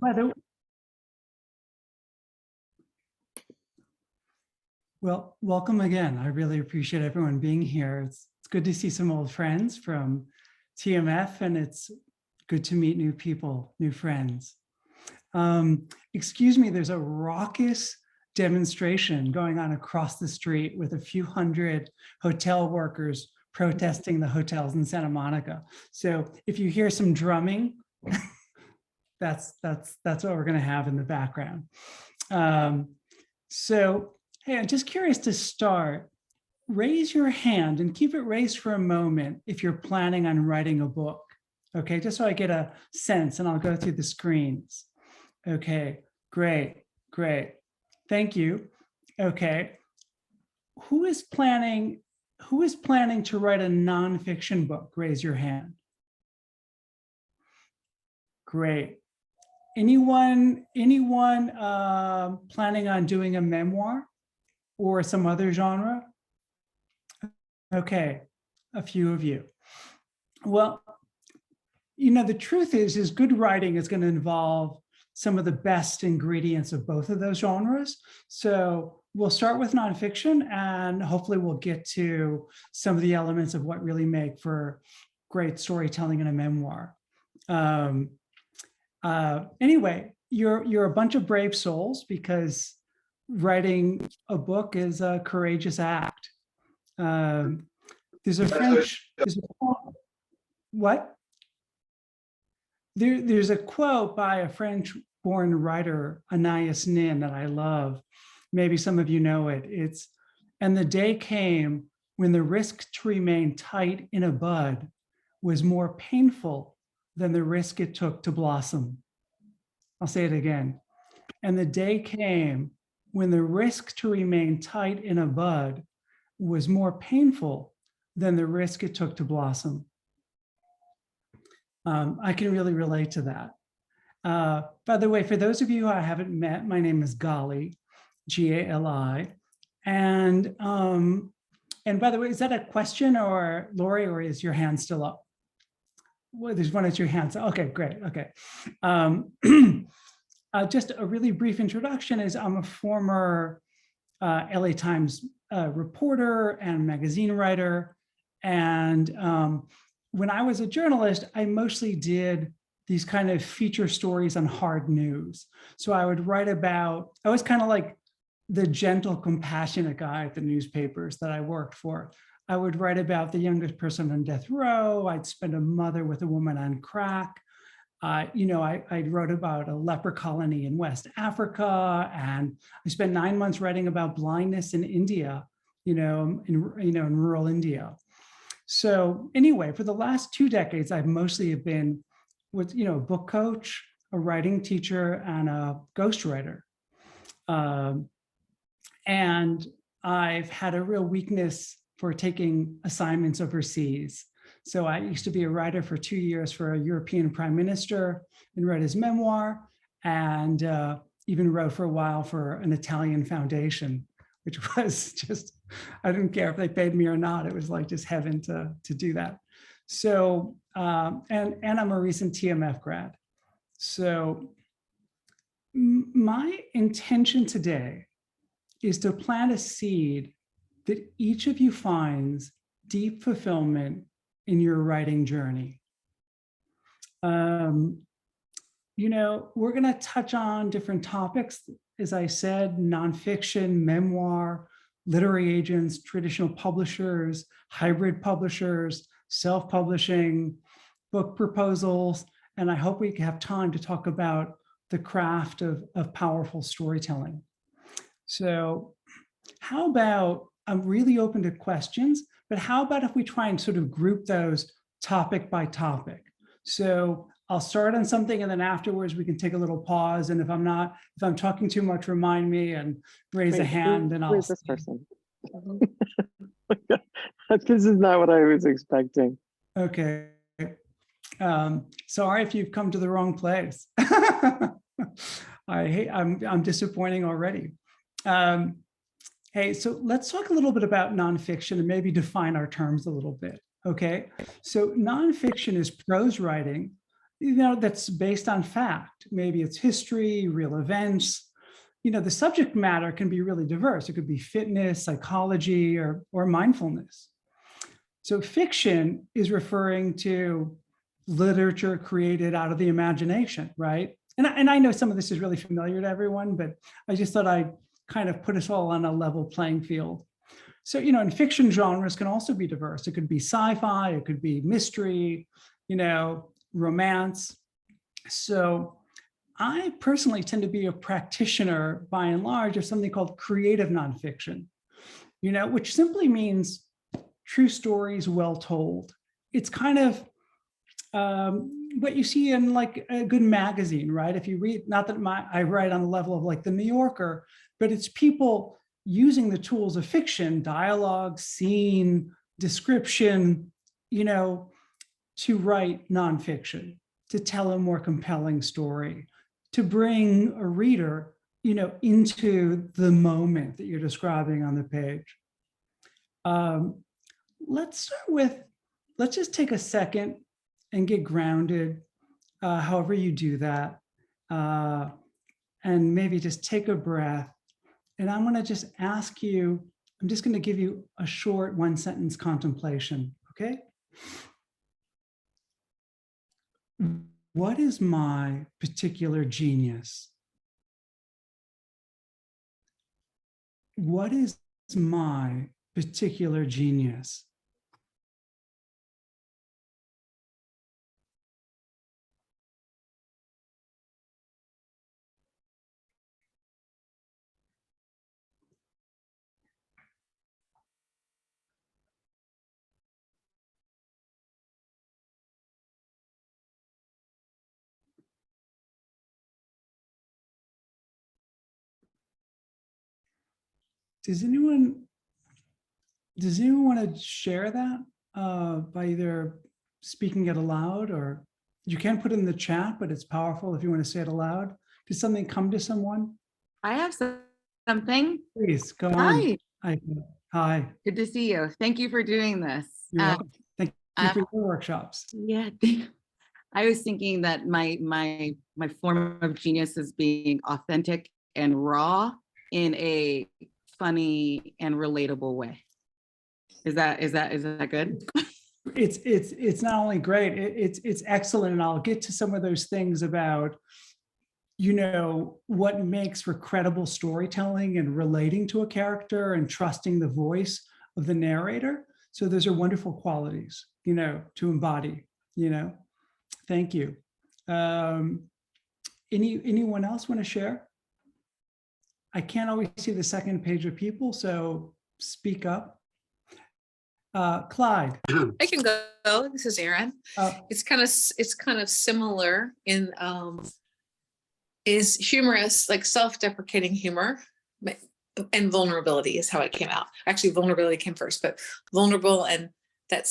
By the Well, welcome again. I really appreciate everyone being here. It's good to see some old friends from TMF, and it's good to meet new people, new friends. Excuse me, there's a raucous demonstration going on across the street with a few hundred hotel workers protesting the hotels in Santa Monica. So if you hear some drumming, that's what we're going to have in the background. So, hey, I'm just curious to start. Raise your hand and keep it raised for a moment if you're planning on writing a book. Okay, just so I get a sense, and I'll go through the screens. Okay, great. Thank you. Okay, who is planning to write a nonfiction book? Raise your hand. Great. Anyone planning on doing a memoir or some other genre? Okay, a few of you. Well, you know, the truth is good writing is going to involve some of the best ingredients of both of those genres. So we'll start with nonfiction, and hopefully we'll get to some of the elements of what really make for great storytelling in a memoir. Anyway, you're a bunch of brave souls, because writing a book is a courageous act. There's a quote by a French-born writer, Anais Nin, that I love. Maybe some of you know it. It's, "And the day came when the risk to remain tight in a bud was more painful than the risk it took to blossom." I'll say it again. "And the day came when the risk to remain tight in a bud was more painful than the risk it took to blossom." I can really relate to that. By the way, for those of you I haven't met, my name is Gali, G-A-L-I. And by the way, is that a question, or Lori, or is your hand still up? Well, there's one at your hand. So, okay, great. Okay. Just a really brief introduction is I'm a former LA Times reporter and magazine writer. And when I was a journalist, I mostly did these kind of feature stories on hard news. So I would write about, I was kind of like the gentle, compassionate guy at the newspapers that I worked for. I would write about the youngest person on death row. I'd spend a mother with a woman on crack. You know, I wrote about a leper colony in West Africa, and I spent 9 months writing about blindness in India, in rural India. So anyway, for the last 2 decades, I've mostly been with, a book coach, a writing teacher, and a ghostwriter. And I've had a real weakness for taking assignments overseas. So I used to be a writer for 2 years for a European prime minister and read his memoir, and even wrote for a while for an Italian foundation, which was just, I didn't care if they paid me or not. It was like just heaven to do that. So, and I'm a recent TMF grad. So my intention today is to plant a seed that each of you finds deep fulfillment in your writing journey. We're going to touch on different topics, as I said: nonfiction, memoir, literary agents, traditional publishers, hybrid publishers, self-publishing, book proposals, and I hope we have time to talk about the craft of powerful storytelling. So how about, I'm really open to questions, but how about if we try and sort of group those topic by topic? So I'll start on something, and then afterwards we can take a little pause. And if I'm talking too much, remind me and raise a hand, and I'll. Where's this person? This is not what I was expecting. Okay. Sorry if you've come to the wrong place. I'm disappointing already. Hey, so let's talk a little bit about nonfiction and maybe define our terms a little bit. Okay, so nonfiction is prose writing that's based on fact. Maybe it's history, real events. The subject matter can be really diverse. It could be fitness, psychology, or mindfulness. So fiction is referring to literature created out of the imagination, right? And I know some of this is really familiar to everyone, but I just thought I'd kind of put us all on a level playing field. So, and fiction genres can also be diverse. It could be sci-fi, it could be mystery, romance. So I personally tend to be a practitioner, by and large, of something called creative nonfiction, which simply means true stories well told. It's kind of what you see in like a good magazine, right? If you read, not that I write on the level of like the New Yorker, but it's people using the tools of fiction, dialogue, scene, description, to write nonfiction, to tell a more compelling story, to bring a reader, into the moment that you're describing on the page. Let's just take a second and get grounded, however you do that, and maybe just take a breath. And I'm going to just ask you, I'm just going to give you a short one-sentence contemplation, okay? What is my particular genius? What is my particular genius? Does anyone want to share that by either speaking it aloud, or you can put it in the chat, but it's powerful if you want to say it aloud. Did something come to someone? I have something. Please go Hi. on. Hi. Good to see you. Thank you for doing this. You're welcome. Thank you for your workshops. Yeah. I was thinking that my form of genius is being authentic and raw in a funny and relatable way. Is that good? It's not only great, it's excellent. And I'll get to some of those things about, what makes for credible storytelling and relating to a character and trusting the voice of the narrator. So those are wonderful qualities, to embody, Thank you. Anyone else want to share? I can't always see the second page of people, so speak up. Clyde. I can go. This is Erin. It's kind of similar in is humorous, like self-deprecating humor, and vulnerability is how it came out. Actually, vulnerability came first, but vulnerable and that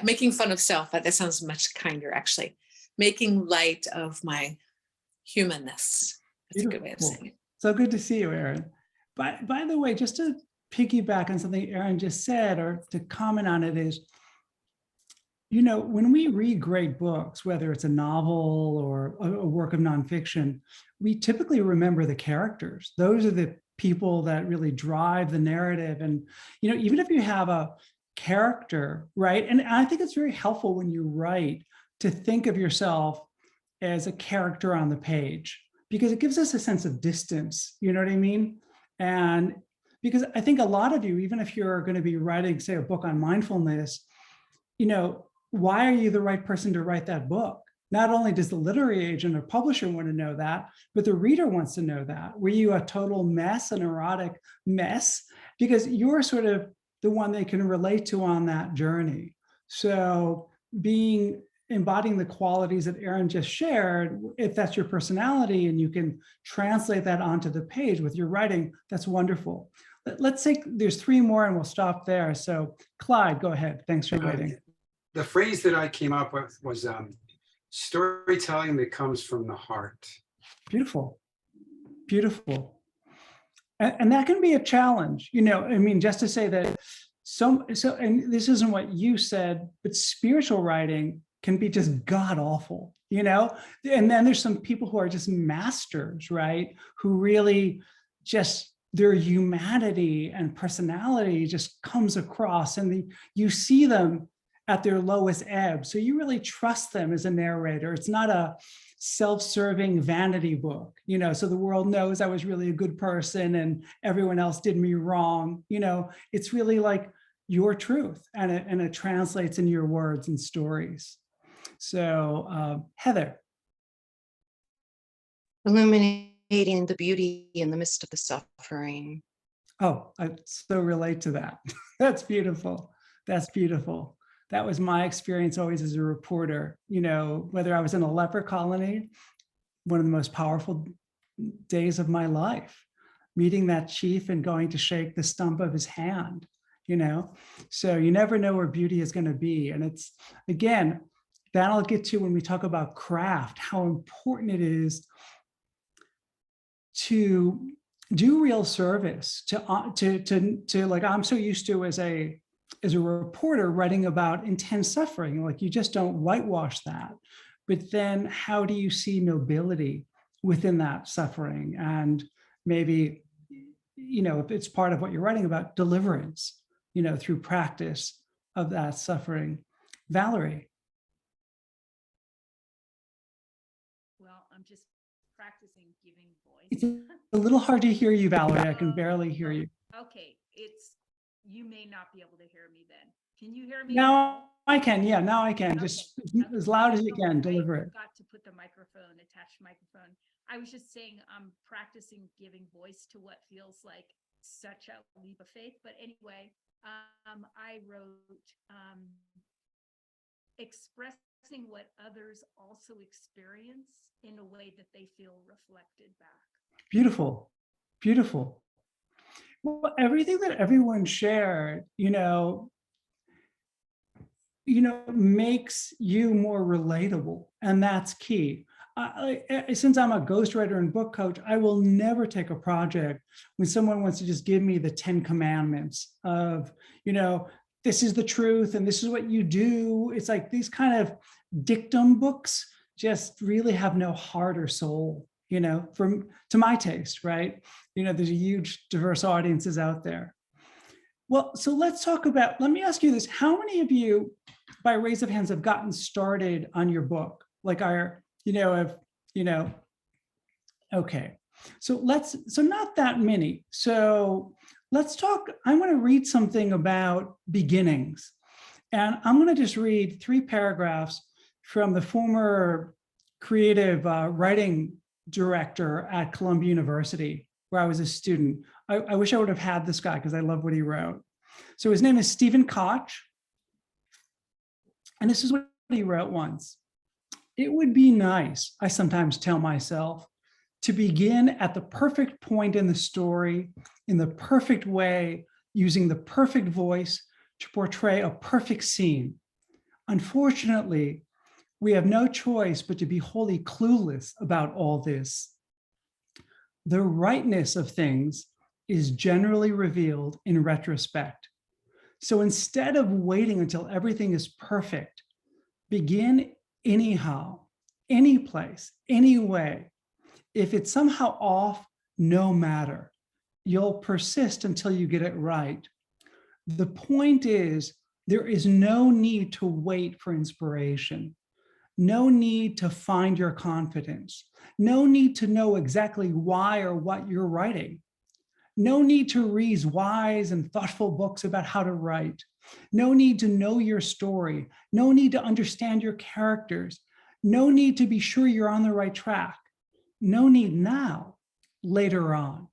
making fun of self. That sounds much kinder, actually. Making light of my humanness. That's a good way of saying it. So good to see you, Erin. By the way, just to piggyback on something Erin just said, or to comment on it, is, when we read great books, whether it's a novel or a work of nonfiction, we typically remember the characters. Those are the people that really drive the narrative. And, even if you have a character, right? And I think it's very helpful when you write to think of yourself as a character on the page, because it gives us a sense of distance, you know what I mean? And because I think a lot of you, even if you're going to be writing, say, a book on mindfulness, why are you the right person to write that book? Not only does the literary agent or publisher want to know that, but the reader wants to know that. Were you a total mess, an erotic mess? Because you're sort of the one they can relate to on that journey. So embodying the qualities that Erin just shared, if that's your personality and you can translate that onto the page with your writing, that's wonderful. Let's say there's 3 more and we'll stop there. So Clyde, go ahead. Thanks for waiting. The phrase that I came up with was storytelling that comes from the heart. Beautiful, beautiful. And that can be a challenge, just to say that and this isn't what you said, but spiritual writing can be just god awful, you know? And then there's some people who are just masters, right? Who really just, their humanity and personality just comes across, and you see them at their lowest ebb. So you really trust them as a narrator. It's not a self-serving vanity book, you know, so the world knows I was really a good person and everyone else did me wrong. You know, it's really like your truth, and it translates in your words and stories. So Heather. Illuminating the beauty in the midst of the suffering. Oh, I so relate to that. That's beautiful. That's beautiful. That was my experience always as a reporter, you know, whether I was in a leper colony, one of the most powerful days of my life, meeting that chief and going to shake the stump of his hand, you know? So you never know where beauty is going to be. And it's, again, that I'll get to when we talk about craft, how important it is to do real service, to like, I'm so used to as a reporter writing about intense suffering, like you just don't whitewash that. But then how do you see nobility within that suffering? And maybe, you know, if it's part of what you're writing about, deliverance, you know, through practice of that suffering. Valerie. Well, I'm just practicing giving voice. It's a little hard to hear you, Valerie. I can barely hear you. Okay, you may not be able to hear me then. Can you hear me? Now I can, yeah, now I can. Just Okay. as loud as you can, deliver I it. forgot to put the microphone, attached microphone. I was just saying I'm practicing giving voice to what feels like such a leap of faith. But anyway, I wrote expressing what others also experience in a way that they feel reflected back. Beautiful, beautiful. Well, everything that everyone shared, you know, makes you more relatable, and that's key. Since I'm a ghostwriter and book coach, I will never take a project when someone wants to just give me the 10 commandments of, you know, this is the truth and this is what you do. It's like these kind of dictum books just really have no heart or soul, you know, to my taste, right? You know, there's a huge diverse audiences out there. Well, so let's talk about, let me ask you this. How many of you, by raise of hands, have gotten started on your book? Like okay. So not that many. So let's talk, I want to read something about beginnings. And I'm going to just read 3 paragraphs from the former creative writing director at Columbia University, where I was a student. I wish I would have had this guy because I love what he wrote. So his name is Stephen Koch. And this is what he wrote once. It would be nice, I sometimes tell myself, to begin at the perfect point in the story, in the perfect way, using the perfect voice to portray a perfect scene. Unfortunately, we have no choice but to be wholly clueless about all this. The rightness of things is generally revealed in retrospect. So instead of waiting until everything is perfect, begin anyhow, any place, any way. If it's somehow off, no matter. You'll persist until you get it right. The point is, there is no need to wait for inspiration. No need to find your confidence. No need to know exactly why or what you're writing. No need to read wise and thoughtful books about how to write. No need to know your story. No need to understand your characters. No need to be sure you're on the right track. No need now, later on.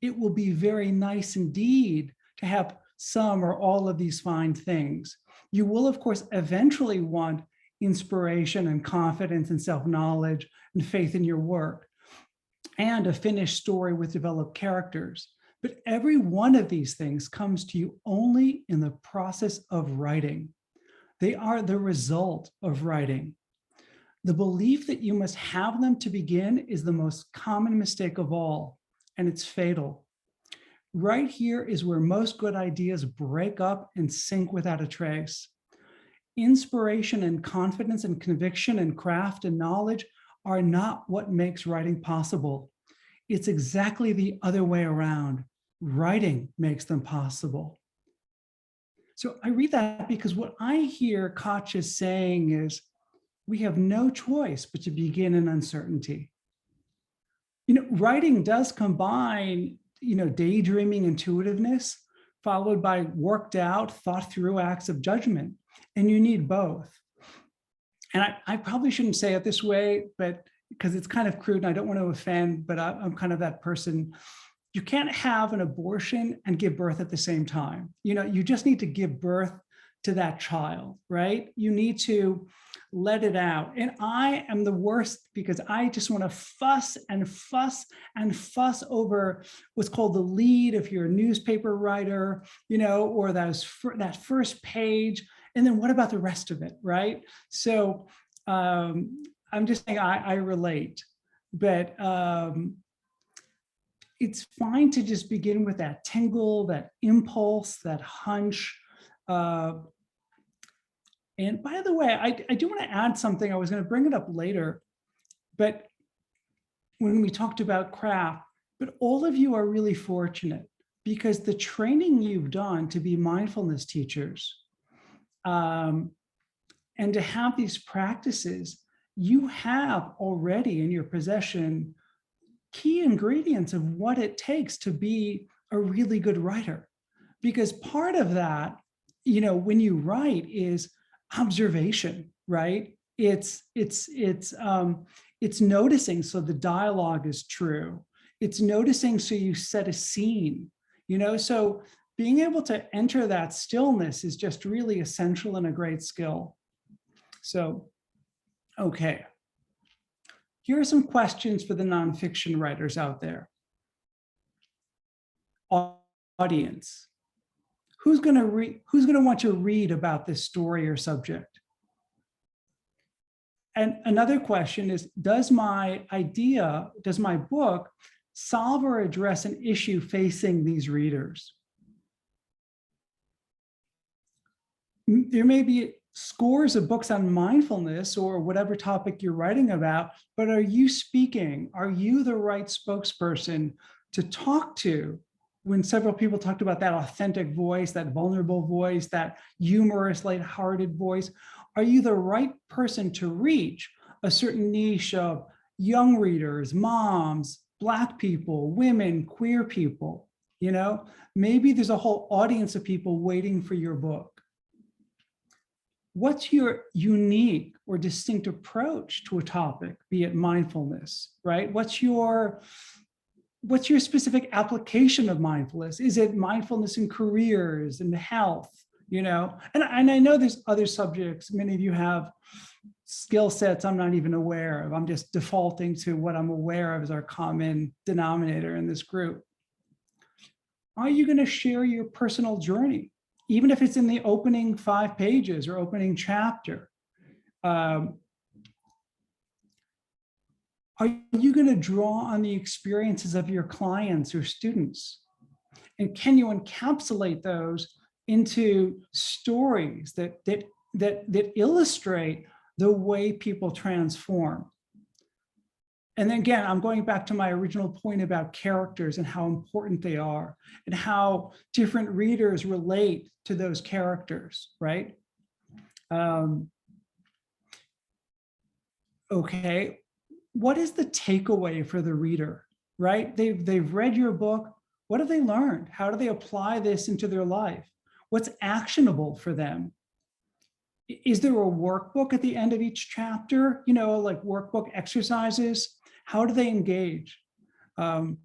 It will be very nice indeed to have some or all of these fine things. You will, of course, eventually want inspiration and confidence and self-knowledge and faith in your work, and a finished story with developed characters. But every one of these things comes to you only in the process of writing. They are the result of writing. The belief that you must have them to begin is the most common mistake of all, and it's fatal. Right here is where most good ideas break up and sink without a trace. Inspiration and confidence and conviction and craft and knowledge are not what makes writing possible. It's exactly the other way around. Writing makes them possible. So I read that because what I hear Koch is saying is, we have no choice but to begin in uncertainty. Writing does combine, daydreaming intuitiveness, followed by worked out, thought through acts of judgment. And you need both. And I probably shouldn't say it this way, but because it's kind of crude and I don't want to offend, but I'm kind of that person. You can't have an abortion and give birth at the same time. You just need to give birth to that child, right? You need to let it out. And I am the worst because I just want to fuss and fuss and fuss over what's called the lead if you're a newspaper writer, or that first page. And then what about the rest of it, right? So I'm just saying I relate, but it's fine to just begin with that tingle, that impulse, that hunch. And by the way, I do want to add something. I was going to bring it up later, but when we talked about craft, but all of you are really fortunate because the training you've done to be mindfulness teachers and to have these practices, you have already in your possession key ingredients of what it takes to be a really good writer. Because part of that, when you write is observation, right? It's noticing so the dialogue is true. It's noticing so you set a scene, so being able to enter that stillness is just really essential and a great skill. So, okay. Here are some questions for the nonfiction writers out there. Audience. Who's going to want to read about this story or subject? And another question is, does my book solve or address an issue facing these readers? There may be scores of books on mindfulness or whatever topic you're writing about, but are you speaking? Are you the right spokesperson to talk to when several people talked about that authentic voice, that vulnerable voice, that humorous, lighthearted voice? Are you the right person to reach a certain niche of young readers, moms, Black people, women, queer people? Maybe there's a whole audience of people waiting for your book. What's your unique or distinct approach to a topic, be it mindfulness, right? What's your specific application of mindfulness? Is it mindfulness in careers and health, And I know there's other subjects. Many of you have skill sets I'm not even aware of. I'm just defaulting to what I'm aware of as our common denominator in this group. Are you going to share your personal journey? Even if it's in the opening 5 pages or opening chapter, are you going to draw on the experiences of your clients or students? And can you encapsulate those into stories that illustrate the way people transform? And then again, I'm going back to my original point about characters and how important they are and how different readers relate to those characters, right? Okay, what is the takeaway for the reader, right? They've read your book. What have they learned? How do they apply this into their life? What's actionable for them? Is there a workbook at the end of each chapter, like workbook exercises? How do they engage? And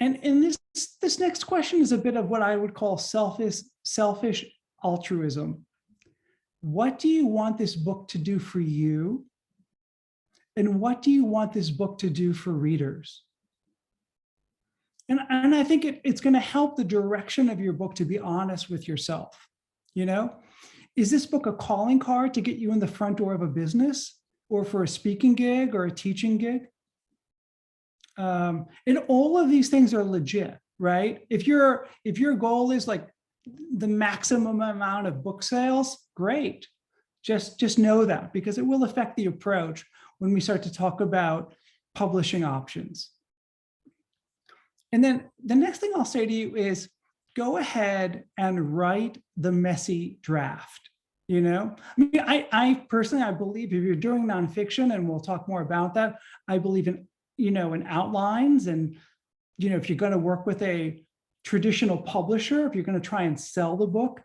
this next question is a bit of what I would call selfish altruism. What do you want this book to do for you? And what do you want this book to do for readers? And I think it's going to help the direction of your book to be honest with yourself. Is this book a calling card to get you in the front door of a business or for a speaking gig or a teaching gig? And all of these things are legit, right? If your goal is like the maximum amount of book sales, great. Just know that, because it will affect the approach when we start to talk about publishing options. And then the next thing I'll say to you is go ahead and write the messy draft. You know, I mean, I personally, I believe if you're doing nonfiction, and we'll talk more about that, I believe in, you know, in outlines. And, you know, if you're going to work with a traditional publisher, if you're going to try and sell the book,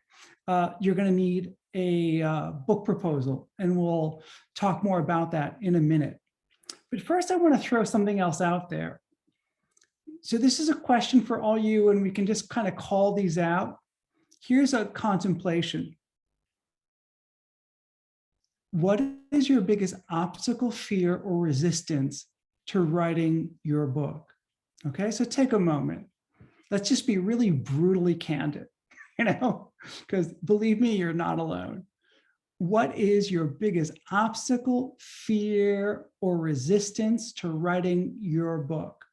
you're going to need a book proposal. And we'll talk more about that in a minute. But first, I want to throw something else out there. So this is a question for all you, and we can just kind of call these out. Here's a contemplation. What is your biggest obstacle, fear, or resistance to writing your book? Okay, so take a moment. Let's just be really brutally candid, you know, because believe me, you're not alone. What is your biggest obstacle, fear, or resistance to writing your book?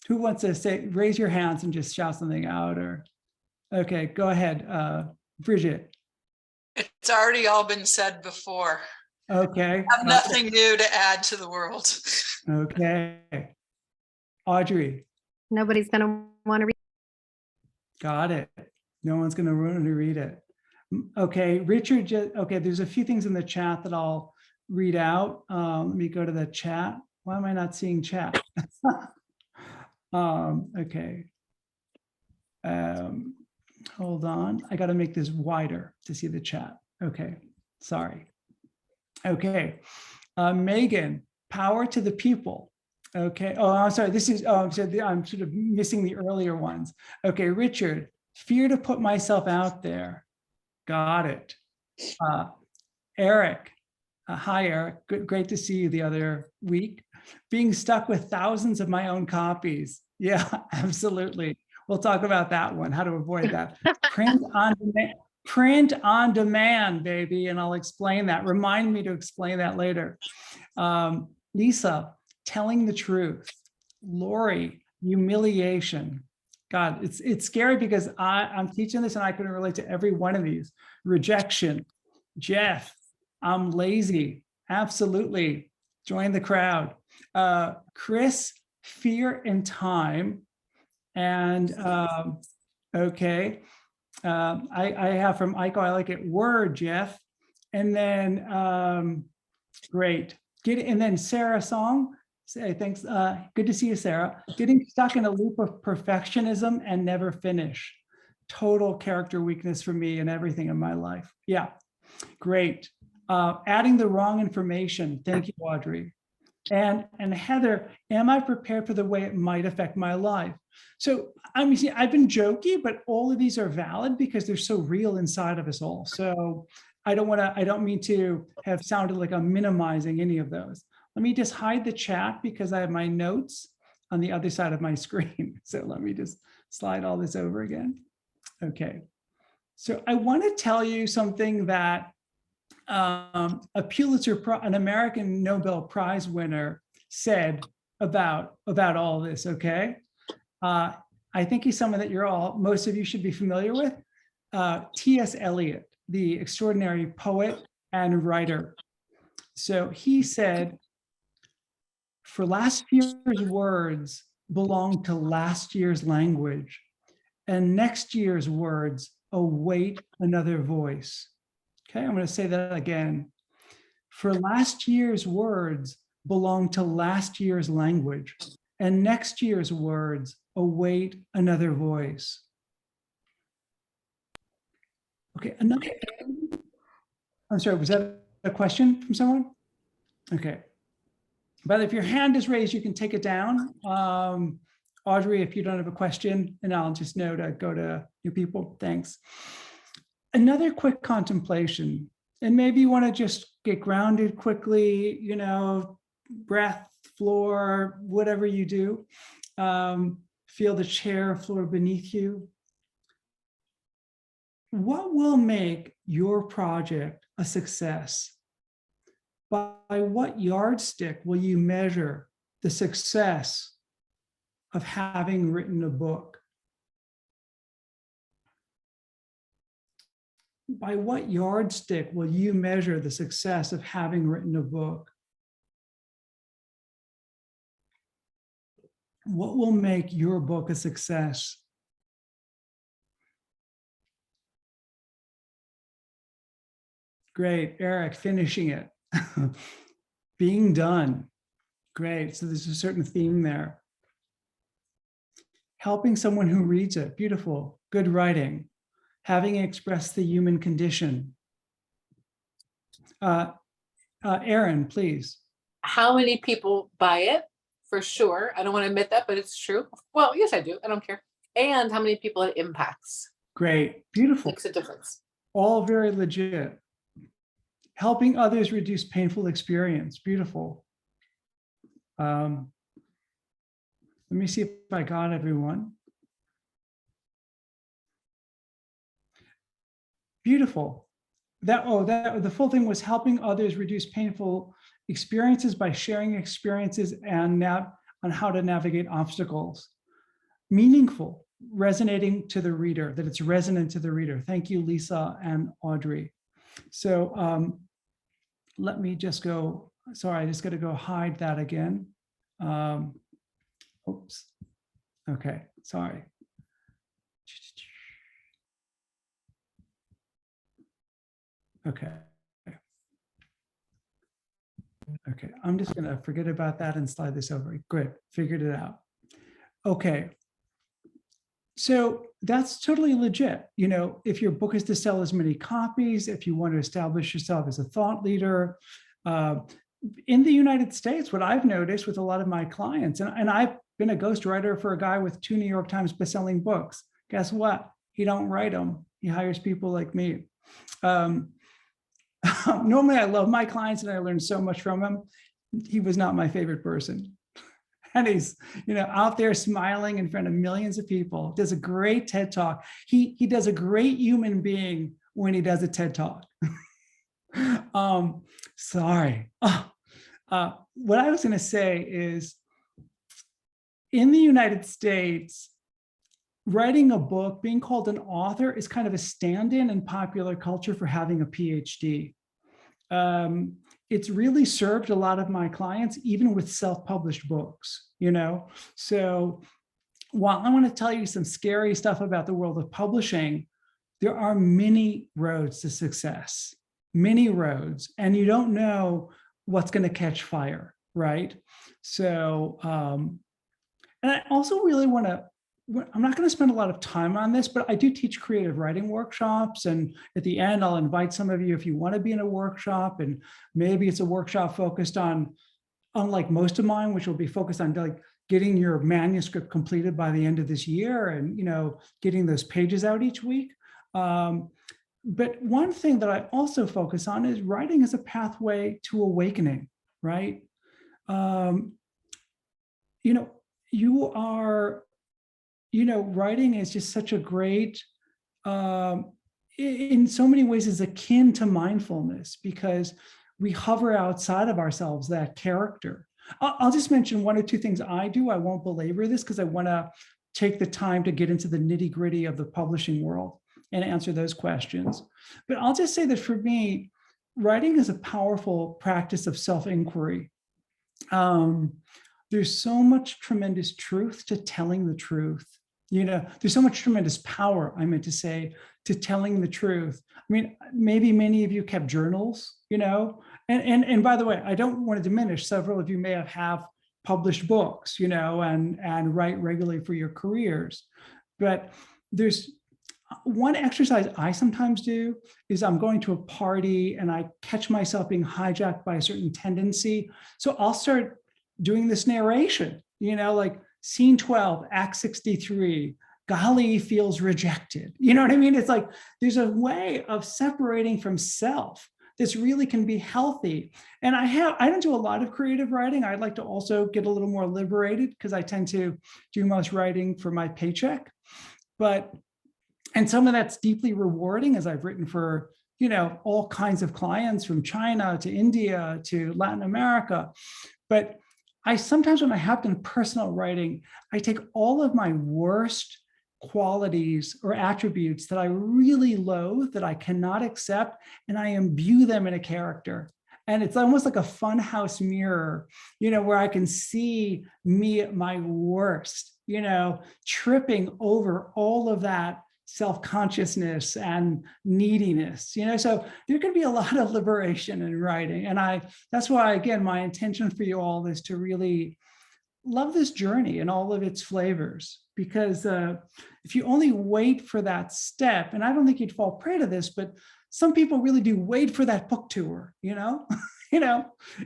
Who wants to say, raise your hands and just shout something out? Or, okay, go ahead, Bridget. It's already all been said before. Okay. I have nothing new to add to the world. Okay. Audrey. Nobody's going to want to read. Got it. No one's going to want to read it. Okay, Richard. Okay, there's a few things in the chat that I'll read out. Let me go to the chat. Why am I not seeing chat? Okay. Hold on. I got to make this wider to see the chat. Okay, sorry. Okay, Megan, power to the people. Okay. Oh, I'm sorry. This is, I'm sort of missing the earlier ones. Okay, Richard, fear to put myself out there. Got it. Eric, hi, Eric. Great to see you the other week. Being stuck with thousands of my own copies. Yeah, absolutely. We'll talk about that one, how to avoid that. Print on demand, baby, and I'll explain that. Remind me to explain that later. Lisa, telling the truth. Lori, humiliation. God, it's scary because I'm teaching this and I can relate to every one of these. Rejection. Jeff, I'm lazy. Absolutely. Join the crowd. Chris, fear and time. And okay. I have from Aiko, I like it, word, Jeff. And then, great. And then Sarah Song, say thanks, good to see you, Sarah. Getting stuck in a loop of perfectionism and never finish. Total character weakness for me and everything in my life. Yeah, great. Adding the wrong information. Thank you, Audrey. And Heather, am I prepared for the way it might affect my life? So I mean, see, I've been jokey, but all of these are valid because they're so real inside of us all. So I don't mean to have sounded like I'm minimizing any of those. Let me just hide the chat because I have my notes on the other side of my screen. So let me just slide all this over again. Okay. So I want to tell you something that a Pulitzer, an American Nobel Prize winner, said about all this. Okay, I think he's someone that most of you should be familiar with. T.S. Eliot, the extraordinary poet and writer. So he said, "For last year's words belong to last year's language, and next year's words await another voice." Okay, I'm going to say that again. For last year's words belong to last year's language, and next year's words await another voice. Okay, another. I'm sorry, was that a question from someone? Okay. But if your hand is raised, you can take it down. Audrey, if you don't have a question, and I'll just know to go to you people. Thanks. Another quick contemplation, and maybe you want to just get grounded quickly, you know, breath, floor, whatever you do. Feel the chair, floor beneath you. What will make your project a success? By what yardstick will you measure the success of having written a book? by what yardstick will you measure the success of having written a book? What will make your book a success? Great, Eric, finishing it. Being done. Great, so there's a certain theme there. Helping someone who reads it, beautiful, good writing. Having expressed the human condition. Aaron, please. How many people buy it? For sure. I don't want to admit that, but it's true. Well, yes, I do. I don't care. And how many people it impacts. Great, beautiful. Makes a difference. All very legit. Helping others reduce painful experience, beautiful. Let me see if I got everyone. Beautiful. The full thing was helping others reduce painful experiences by sharing experiences and on how to navigate obstacles. Meaningful, resonating to the reader, that it's resonant to the reader. Thank you, Lisa and Audrey. So let me just go, sorry, I just got to go hide that again. Oops. Okay, sorry. Okay. Okay, I'm just gonna forget about that and slide this over. Good, figured it out. Okay. So that's totally legit. You know, if your book is to sell as many copies, if you want to establish yourself as a thought leader, in the United States, what I've noticed with a lot of my clients, and I've been a ghostwriter for a guy with 2 New York Times bestselling books. Guess what? He don't write them. He hires people like me. Normally, I love my clients and I learn so much from him. He was not my favorite person. And he's, you know, out there smiling in front of millions of people, does a great TED Talk. He does a great human being when he does a TED Talk. Sorry. What I was going to say is, in the United States, writing a book, being called an author, is kind of a stand-in in popular culture for having a PhD. It's really served a lot of my clients, even with self-published books, you know? So while I want to tell you some scary stuff about the world of publishing, there are many roads to success, many roads, and you don't know what's going to catch fire, right? So, and I also really want to, I'm not going to spend a lot of time on this, but I do teach creative writing workshops. And at the end, I'll invite some of you if you want to be in a workshop, and maybe it's a workshop focused on, unlike most of mine, which will be focused on like getting your manuscript completed by the end of this year and, you know, getting those pages out each week. But one thing that I also focus on is writing as a pathway to awakening, right? You know, you are, you know, writing is just such a great, in so many ways is akin to mindfulness, because we hover outside of ourselves, that character. I'll just mention 1 or 2 things I do. I won't belabor this because I want to take the time to get into the nitty gritty of the publishing world and answer those questions. But I'll just say that for me, writing is a powerful practice of self-inquiry. There's so much tremendous truth to telling the truth. You know, there's so much tremendous power, I meant to say, to telling the truth. I mean, maybe many of you kept journals, you know, and by the way, I don't want to diminish, several of you may have published books, you know, and write regularly for your careers. But there's one exercise I sometimes do is I'm going to a party and I catch myself being hijacked by a certain tendency. So I'll start doing this narration, you know, like scene 12, act 63, Gali feels rejected. You know what I mean? It's like, there's a way of separating from self. This really can be healthy. And I don't do a lot of creative writing. I'd like to also get a little more liberated because I tend to do most writing for my paycheck. And some of that's deeply rewarding, as I've written for, you know, all kinds of clients from China to India to Latin America. But I sometimes, when I have done personal writing, I take all of my worst qualities or attributes that I really loathe, that I cannot accept, and I imbue them in a character. And it's almost like a funhouse mirror, where I can see me at my worst, tripping over all of that self-consciousness and neediness, so there can be a lot of liberation in writing. And that's why, again, my intention for you all is to really love this journey and all of its flavors, because if you only wait for that step, and I don't think you'd fall prey to this, but some people really do wait for that book tour, and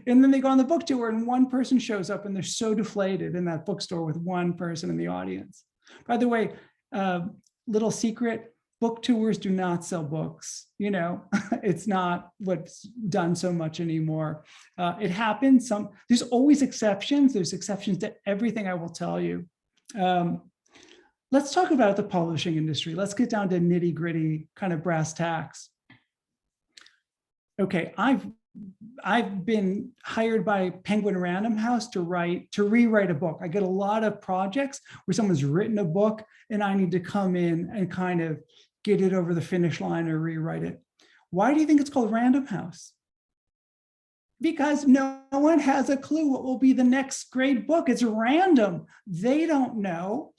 then they go on the book tour and one person shows up and they're so deflated in that bookstore with one person in the audience. By the way, little secret, book tours do not sell books. It's not what's done so much anymore. It happens. There's always exceptions. There's exceptions to everything I will tell you. Let's talk about the publishing industry. Let's get down to nitty gritty kind of brass tacks. Okay, I've been hired by Penguin Random House to rewrite a book. I get a lot of projects where someone's written a book and I need to come in and kind of get it over the finish line or rewrite it. Why do you think it's called Random House? Because no one has a clue what will be the next great book. It's random. They don't know,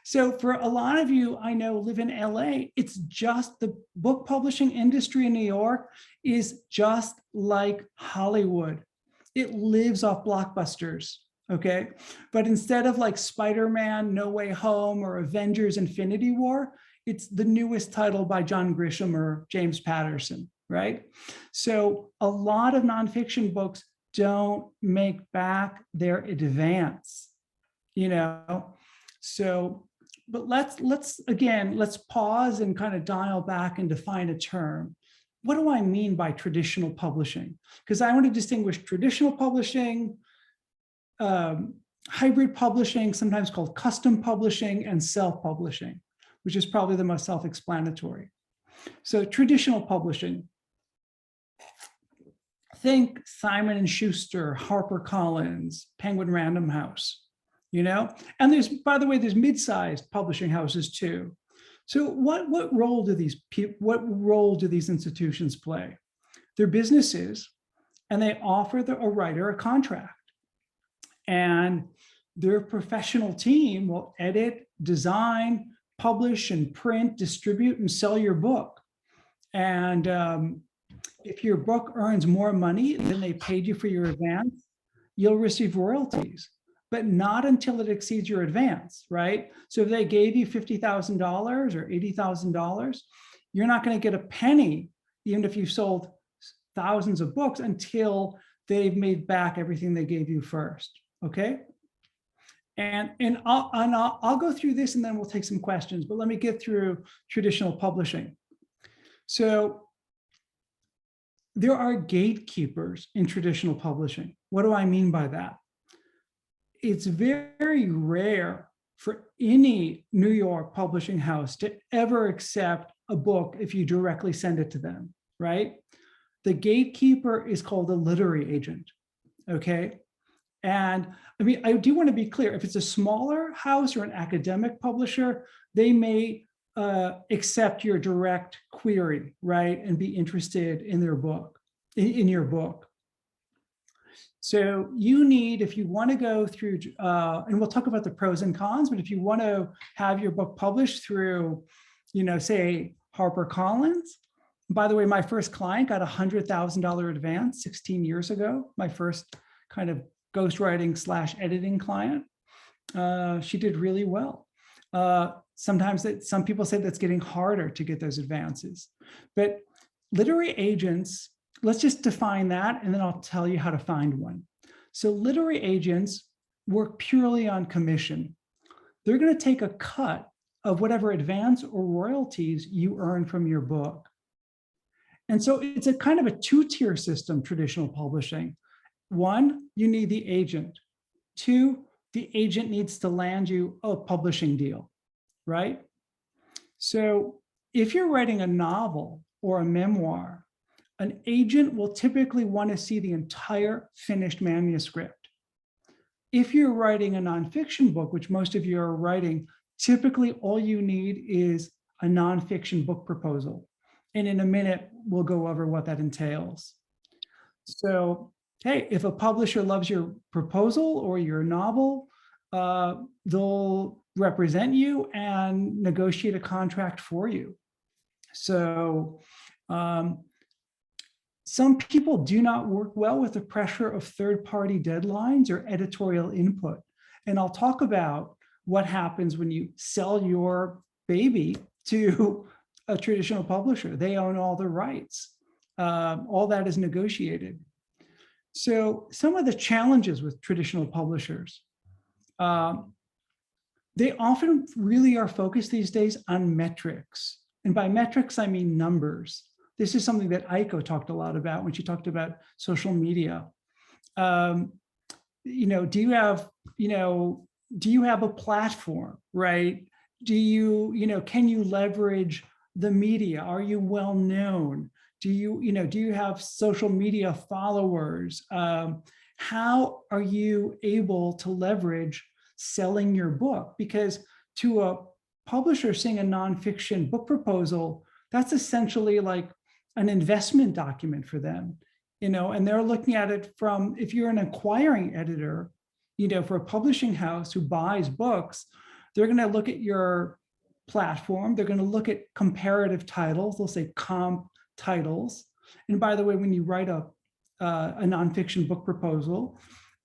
So for a lot of you I know live in LA, it's just the book publishing industry in New York is just like Hollywood. It lives off blockbusters, okay? But instead of like Spider-Man, No Way Home, or Avengers Infinity War, it's the newest title by John Grisham or James Patterson, right? So a lot of nonfiction books don't make back their advance, So, but let's pause and kind of dial back and define a term. What do I mean by traditional publishing? Because I want to distinguish traditional publishing, hybrid publishing, sometimes called custom publishing, and self-publishing, which is probably the most self-explanatory. So traditional publishing, think Simon & Schuster, HarperCollins, Penguin Random House, and by the way, there's mid-sized publishing houses too. So what role do these institutions play? They're businesses, and they offer a writer a contract, and their professional team will edit, design, publish, and print, distribute, and sell your book. And if your book earns more money than they paid you for your advance, you'll receive royalties, but not until it exceeds your advance, right? So if they gave you $50,000 or $80,000, you're not going to get a penny, even if you've sold thousands of books, until they've made back everything they gave you first, okay? And I'll go through this and then we'll take some questions, but let me get through traditional publishing. So there are gatekeepers in traditional publishing. What do I mean by that? It's very rare for any New York publishing house to ever accept a book if you directly send it to them, right? The gatekeeper is called a literary agent, okay? And I mean, I do want to be clear, if it's a smaller house or an academic publisher, they may accept your direct query, right? And be interested in their book, in your book. So you need, if you want to go through, and we'll talk about the pros and cons, but if you want to have your book published through, say HarperCollins. By the way, my first client got $100,000 advance 16 years ago, my first kind of ghostwriting / editing client. She did really well. Sometimes some people say that's getting harder to get those advances, but literary agents, let's just define that, and then I'll tell you how to find one. So literary agents work purely on commission. They're going to take a cut of whatever advance or royalties you earn from your book. And so it's a kind of a two-tier system, traditional publishing. One, you need the agent. Two, the agent needs to land you a publishing deal, right? So if you're writing a novel or a memoir, an agent will typically want to see the entire finished manuscript. If you're writing a nonfiction book, which most of you are writing, typically all you need is a nonfiction book proposal. And in a minute, we'll go over what that entails. So, hey, if a publisher loves your proposal or your novel, they'll represent you and negotiate a contract for you. So some people do not work well with the pressure of third-party deadlines or editorial input. And I'll talk about what happens when you sell your baby to a traditional publisher. They own all the rights. All that is negotiated. So some of the challenges with traditional publishers, they often really are focused these days on metrics. And by metrics, I mean numbers. This is something that Aiko talked a lot about when she talked about social media. Do you have a platform, right? Can you leverage the media? Are you well known? Do you have social media followers? How are you able to leverage selling your book? Because to a publisher seeing a nonfiction book proposal, that's essentially like an investment document for them, and they're looking at it from, if you're an acquiring editor, for a publishing house who buys books, they're going to look at your platform. They're going to look at comparative titles. They'll say comp titles. And by the way, when you write a nonfiction book proposal,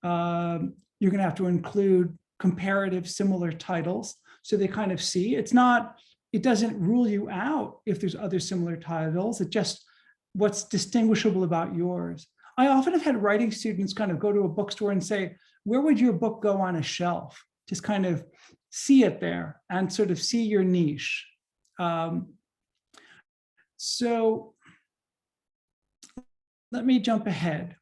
you're going to have to include comparative similar titles. So they kind of see, it doesn't rule you out if there's other similar titles. It just what's distinguishable about yours. I often have had writing students kind of go to a bookstore and say, where would your book go on a shelf? Just kind of see it there and sort of see your niche. So let me jump ahead.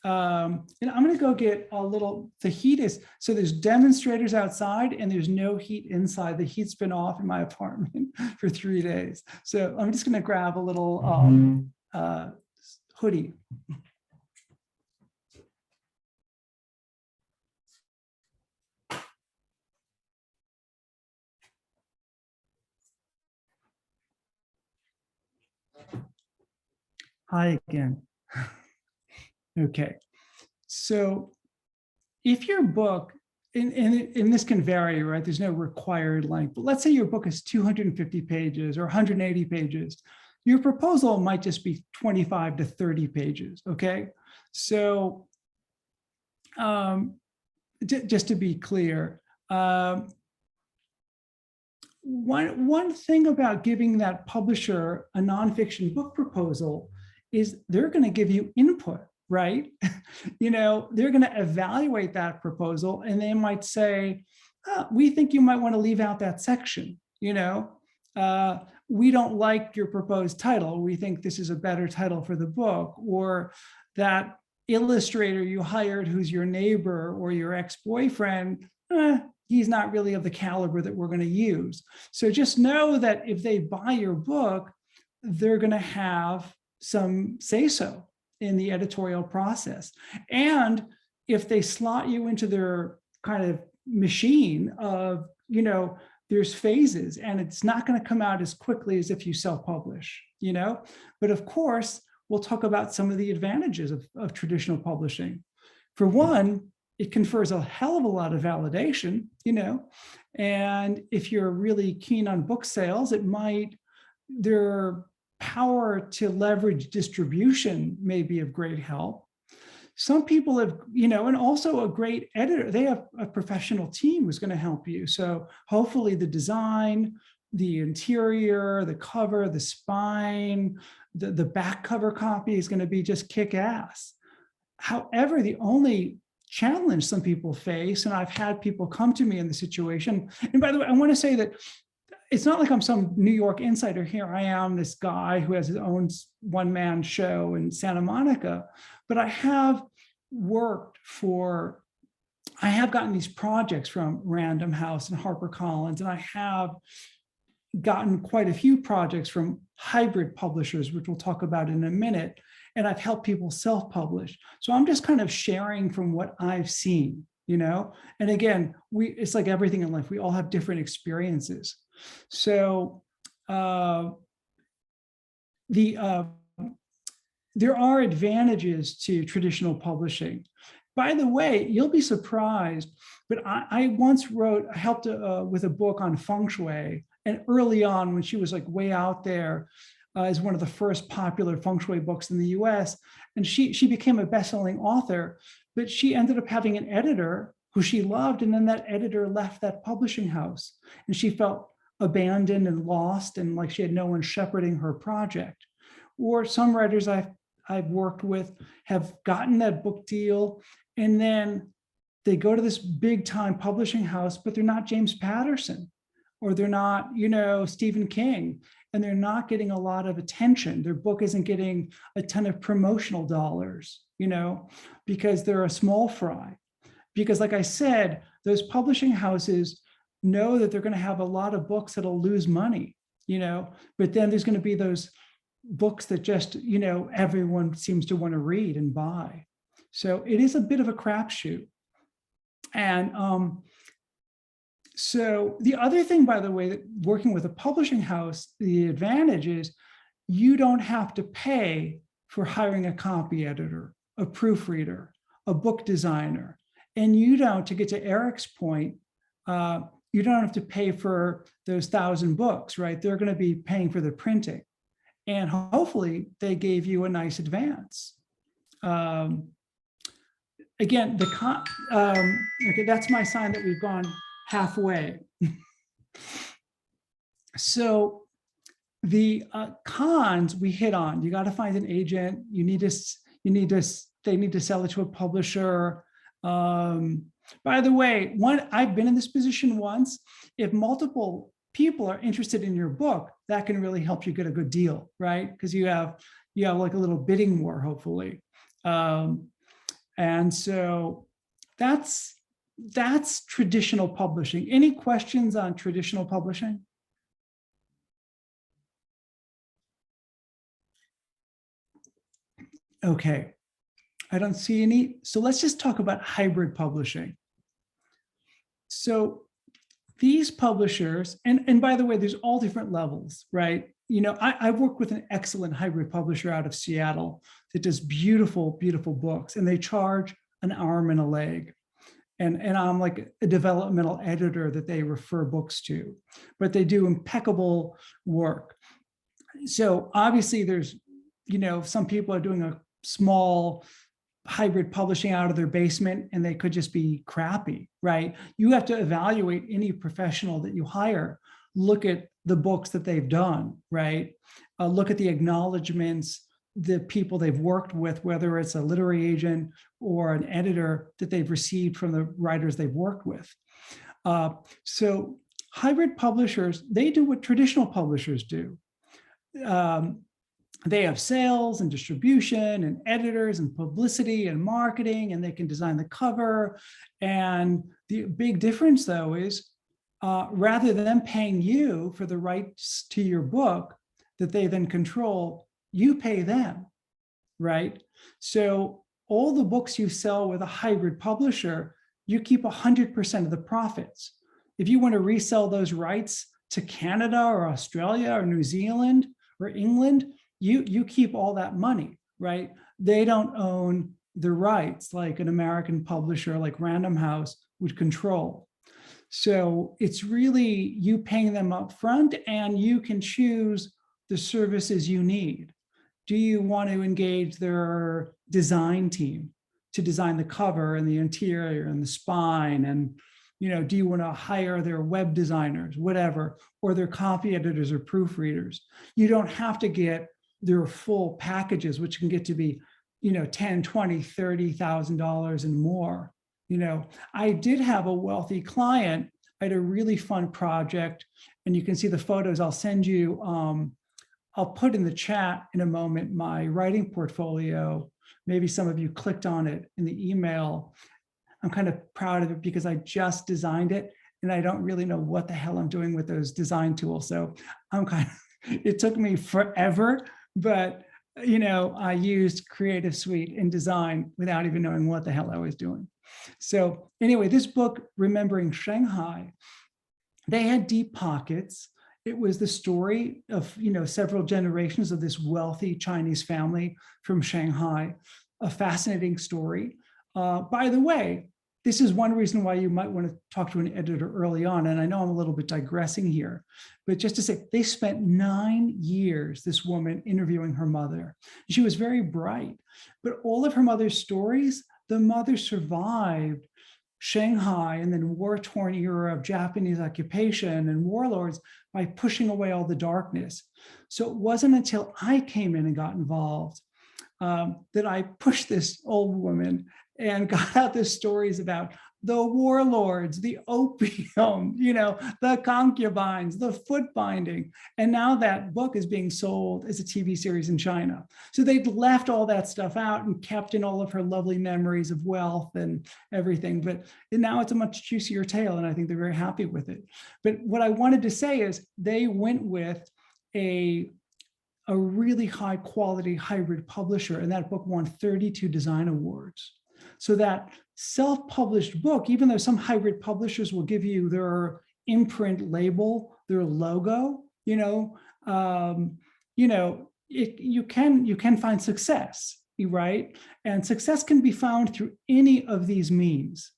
And I'm going to go get a little, the heat is, so there's demonstrators outside and there's no heat inside. The heat's been off in my apartment for 3 days. So I'm just going to grab a little hoodie. Hi again. Okay, so if your book, and this can vary, right? There's no required length, but let's say your book is 250 pages or 180 pages. Your proposal might just be 25 to 30 pages, okay? So just to be clear, one thing about giving that publisher a nonfiction book proposal is they're going to give you input, right? They're going to evaluate that proposal and they might say, oh, we think you might want to leave out that section. We don't like your proposed title. We think this is a better title for the book, or that illustrator you hired who's your neighbor or your ex-boyfriend, he's not really of the caliber that we're going to use. So just know that if they buy your book, they're going to have some say-so in the editorial process. And if they slot you into their kind of machine of, there's phases and it's not going to come out as quickly as if you self-publish, but of course, we'll talk about some of the advantages of traditional publishing. For one, it confers a hell of a lot of validation, and if you're really keen on book sales, their power to leverage distribution may be of great help. Some people have, and also a great editor, they have a professional team who's going to help you. So hopefully the design, the interior, the cover, the spine, the back cover copy is going to be just kick-ass. However, the only challenge some people face, and I've had people come to me in the situation, and by the way, I want to say that it's not like I'm some New York insider. Here I am, this guy who has his own one-man show in Santa Monica, but I have gotten these projects from Random House and HarperCollins, and I have gotten quite a few projects from hybrid publishers, which we'll talk about in a minute, and I've helped people self-publish. So I'm just kind of sharing from what I've seen, you know? And again, it's like everything in life, we all have different experiences. So there are advantages to traditional publishing. By the way, you'll be surprised, but I once helped with a book on feng shui, and early on when she was like way out there as one of the first popular feng shui books in the US, and she became a best-selling author, but she ended up having an editor who she loved, and then that editor left that publishing house, and she felt abandoned and lost, and like she had no one shepherding her project. Or some writers I've worked with have gotten that book deal, and then they go to this big time publishing house, but they're not James Patterson, or they're not, you know, Stephen King, and they're not getting a lot of attention. Their book isn't getting a ton of promotional dollars, you know, because they're a small fry. Because like I said, those publishing houses know that they're going to have a lot of books that'll lose money, you know, but then there's going to be those books that just, you know, everyone seems to want to read and buy. So it is a bit of a crapshoot. And so the other thing, by the way, that working with a publishing house, the advantage is you don't have to pay for hiring a copy editor, a proofreader, a book designer. And you don't, to get to Eric's point, you don't have to pay for those 1,000 books, right? They're going to be paying for the printing. And hopefully they gave you a nice advance. Again, okay, that's my sign that we've gone halfway. So the cons we hit on: you got to find an agent. They need to sell it to a publisher. By the way, I've been in this position once. If multiple people are interested in your book, that can really help you get a good deal, right? Because you have like a little bidding war, hopefully. And so that's traditional publishing. Any questions on traditional publishing? Okay, I don't see any. So let's just talk about hybrid publishing. So these publishers, and by the way, there's all different levels, right? You know, I've worked with an excellent hybrid publisher out of Seattle that does beautiful, beautiful books, and they charge an arm and a leg. And I'm like a developmental editor that they refer books to, but they do impeccable work. So obviously there's, you know, some people are doing a small hybrid publishing out of their basement and they could just be crappy, right? You have to evaluate any professional that you hire. Look at the books that they've done, right? Look at the acknowledgements, the people they've worked with, whether it's a literary agent or an editor that they've received from the writers they've worked with. So hybrid publishers, they do what traditional publishers do. They have sales and distribution and editors and publicity and marketing, and they can design the cover. And the big difference, though, is rather than them paying you for the rights to your book that they then control, you pay them, right? So all the books you sell with a hybrid publisher, you keep 100% of the profits. If you want to resell those rights to Canada or Australia or New Zealand or England, you keep all that money, right? They don't own the rights like an American publisher like Random House would control. So it's really you paying them up front, and you can choose the services you need. Do you want to engage their design team to design the cover and the interior and the spine? And, you know, do you want to hire their web designers, whatever, or their copy editors or proofreaders? You don't have to get their full packages, which can get to be, you know, $10,000, $20,000, $30,000 and more. You know, I did have a wealthy client. I had a really fun project, and you can see the photos. I'll send you, I'll put in the chat in a moment my writing portfolio. Maybe some of you clicked on it in the email. I'm kind of proud of it because I just designed it and I don't really know what the hell I'm doing with those design tools. So I'm kind of, it took me forever, but I used Creative Suite in design without even knowing what the hell I was doing. So anyway, this book, Remembering Shanghai, they had deep pockets. It was the story of, several generations of this wealthy Chinese family from Shanghai, a fascinating story. By the way, this is one reason why you might want to talk to an editor early on. And I know I'm a little bit digressing here, but just to say, they spent 9 years, this woman, interviewing her mother. She was very bright, but all of her mother's stories, the mother survived Shanghai and then war-torn era of Japanese occupation and warlords by pushing away all the darkness. So it wasn't until I came in and got involved that I pushed this old woman and got out the stories about the warlords, the opium, the concubines, the foot binding. And now that book is being sold as a TV series in China. So they'd left all that stuff out and kept in all of her lovely memories of wealth and everything. But now it's a much juicier tale, and I think they're very happy with it. But what I wanted to say is they went with a really high quality hybrid publisher, and that book won 32 design awards. So that self-published book, even though some hybrid publishers will give you their imprint label, their logo, you can find success, right? And success can be found through any of these means.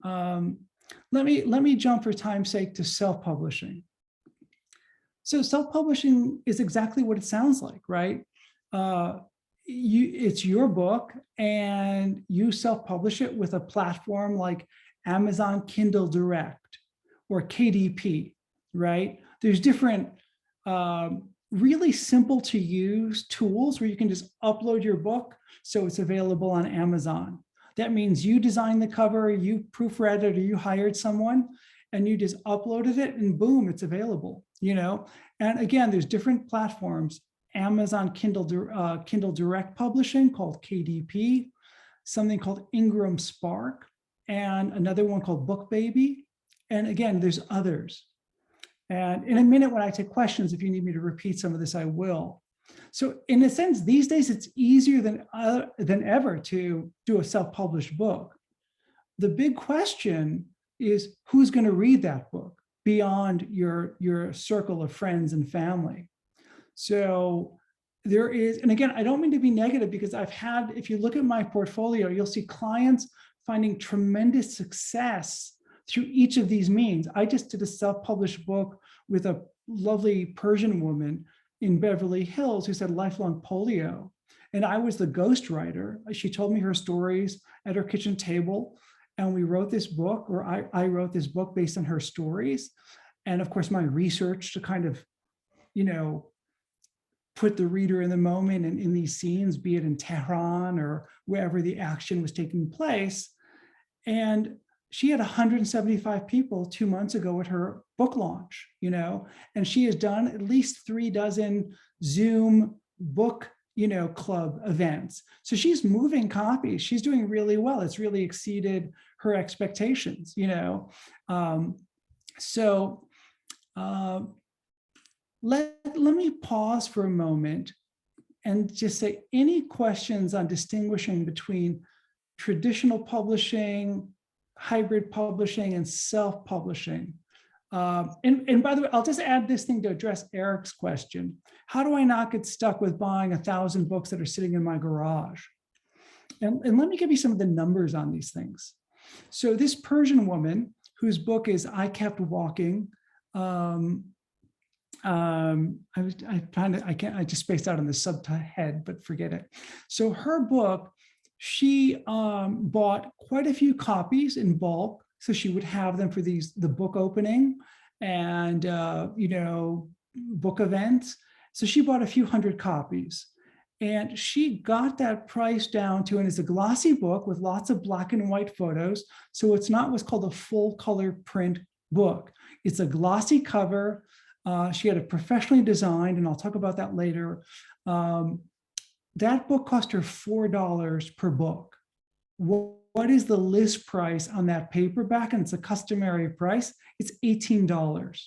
Let me jump for time's sake to self-publishing. So self-publishing is exactly what it sounds like, right? It's your book and you self-publish it with a platform like Amazon Kindle Direct or KDP, right? There's different really simple to use tools where you can just upload your book so it's available on Amazon. That means you designed the cover, you proofread it, or you hired someone and you just uploaded it and boom, it's available, And again, there's different platforms. Amazon Kindle Direct Publishing called KDP, something called Ingram Spark, and another one called BookBaby. And again, there's others. And in a minute, when I take questions, if you need me to repeat some of this, I will. So in a sense, these days, it's easier than ever to do a self-published book. The big question is who's going to read that book beyond your circle of friends and family. So there is, and again, I don't mean to be negative because if you look at my portfolio, you'll see clients finding tremendous success through each of these means. I just did a self-published book with a lovely Persian woman in Beverly Hills who said lifelong polio. And I was the ghostwriter. She told me her stories at her kitchen table. And we wrote this book, or I wrote this book based on her stories. And of course, my research to kind of, put the reader in the moment and in these scenes, be it in Tehran or wherever the action was taking place. And she had 175 people 2 months ago at her book launch, and she has done at least 3 dozen Zoom book club events. So she's moving copies. She's doing really well. It's really exceeded her expectations, Let me pause for a moment and just say, any questions on distinguishing between traditional publishing, hybrid publishing, and self-publishing? And by the way, I'll just add this thing to address Eric's question. How do I not get stuck with buying 1,000 books that are sitting in my garage? And let me give you some of the numbers on these things. So this Persian woman, whose book is I Kept Walking, I just spaced out on the subhead, but forget it. So her book, she bought quite a few copies in bulk. So she would have them for the book opening and, book events. So she bought a few hundred copies and she got that price down to, and it's a glossy book with lots of black and white photos. So it's not what's called a full color print book. It's a glossy cover. She had it professionally designed, and I'll talk about that later. That book cost her $4 per book. What is the list price on that paperback? And it's a customary price. It's $18.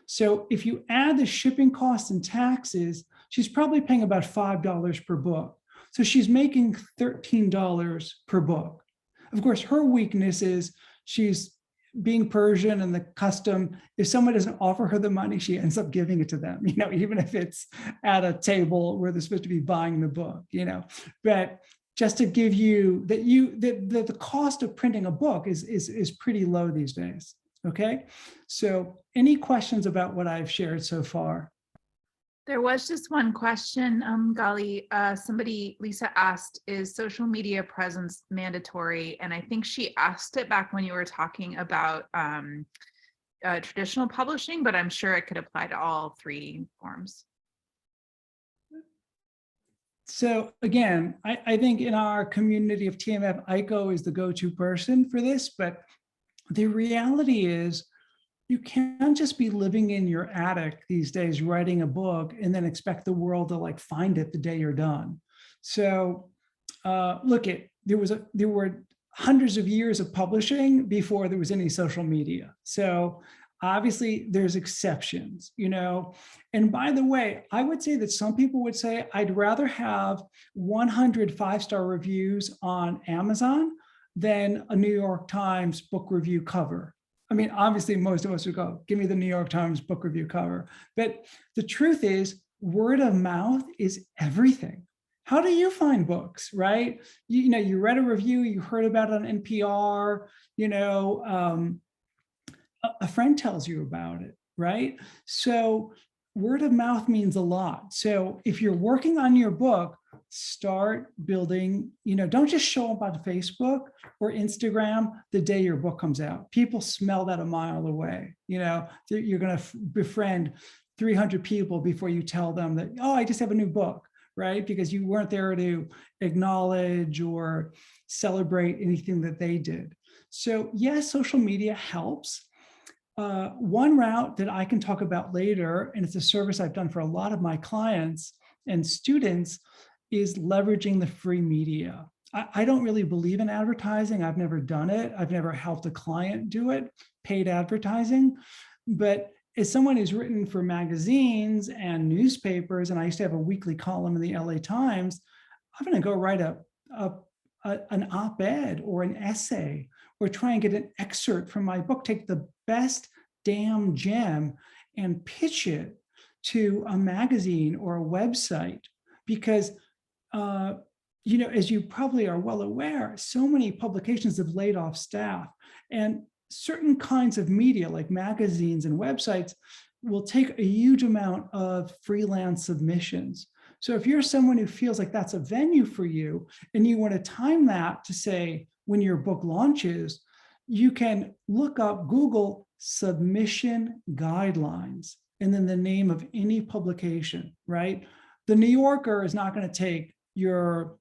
So if you add the shipping costs and taxes, she's probably paying about $5 per book. So she's making $13 per book. Of course, her weakness is she's being Persian and the custom, if someone doesn't offer her the money, she ends up giving it to them, even if it's at a table where they're supposed to be buying the book, but just to give you that the cost of printing a book is pretty low these days. Okay, so any questions about what I've shared so far? There was just one question, Gali. Somebody, Lisa asked, is social media presence mandatory? And I think she asked it back when you were talking about traditional publishing, but I'm sure it could apply to all three forms. So again, I think in our community of TMF, Aiko is the go-to person for this, but the reality is you can't just be living in your attic these days, writing a book and then expect the world to find it the day you're done. So there were hundreds of years of publishing before there was any social media. So obviously there's exceptions, and by the way, I would say that some people would say, I'd rather have 100 5-star reviews on Amazon than a New York Times book review cover. I mean, obviously most of us would go, give me the New York Times book review cover. But the truth is, word of mouth is everything. How do you find books, right? You read a review, you heard about it on NPR, a friend tells you about it, right? So word of mouth means a lot. So if you're working on your book, start building, don't just show up on Facebook or Instagram the day your book comes out. People smell that a mile away. You're going to befriend 300 people before you tell them that, oh, I just have a new book, right? Because you weren't there to acknowledge or celebrate anything that they did. So yes, social media helps. One route that I can talk about later, and it's a service I've done for a lot of my clients and students, is leveraging the free media. I don't really believe in advertising. I've never done it. I've never helped a client do it, paid advertising. But as someone who's written for magazines and newspapers, and I used to have a weekly column in the LA Times, I'm going to go write an op-ed or an essay or try and get an excerpt from my book, take the best damn gem and pitch it to a magazine or a website. Because as you probably are well aware, so many publications have laid off staff, and certain kinds of media like magazines and websites will take a huge amount of freelance submissions. So if you're someone who feels like that's a venue for you and you want to time that to say when your book launches, you can look up Google submission guidelines and then the name of any publication, right? The New Yorker is not going to take your,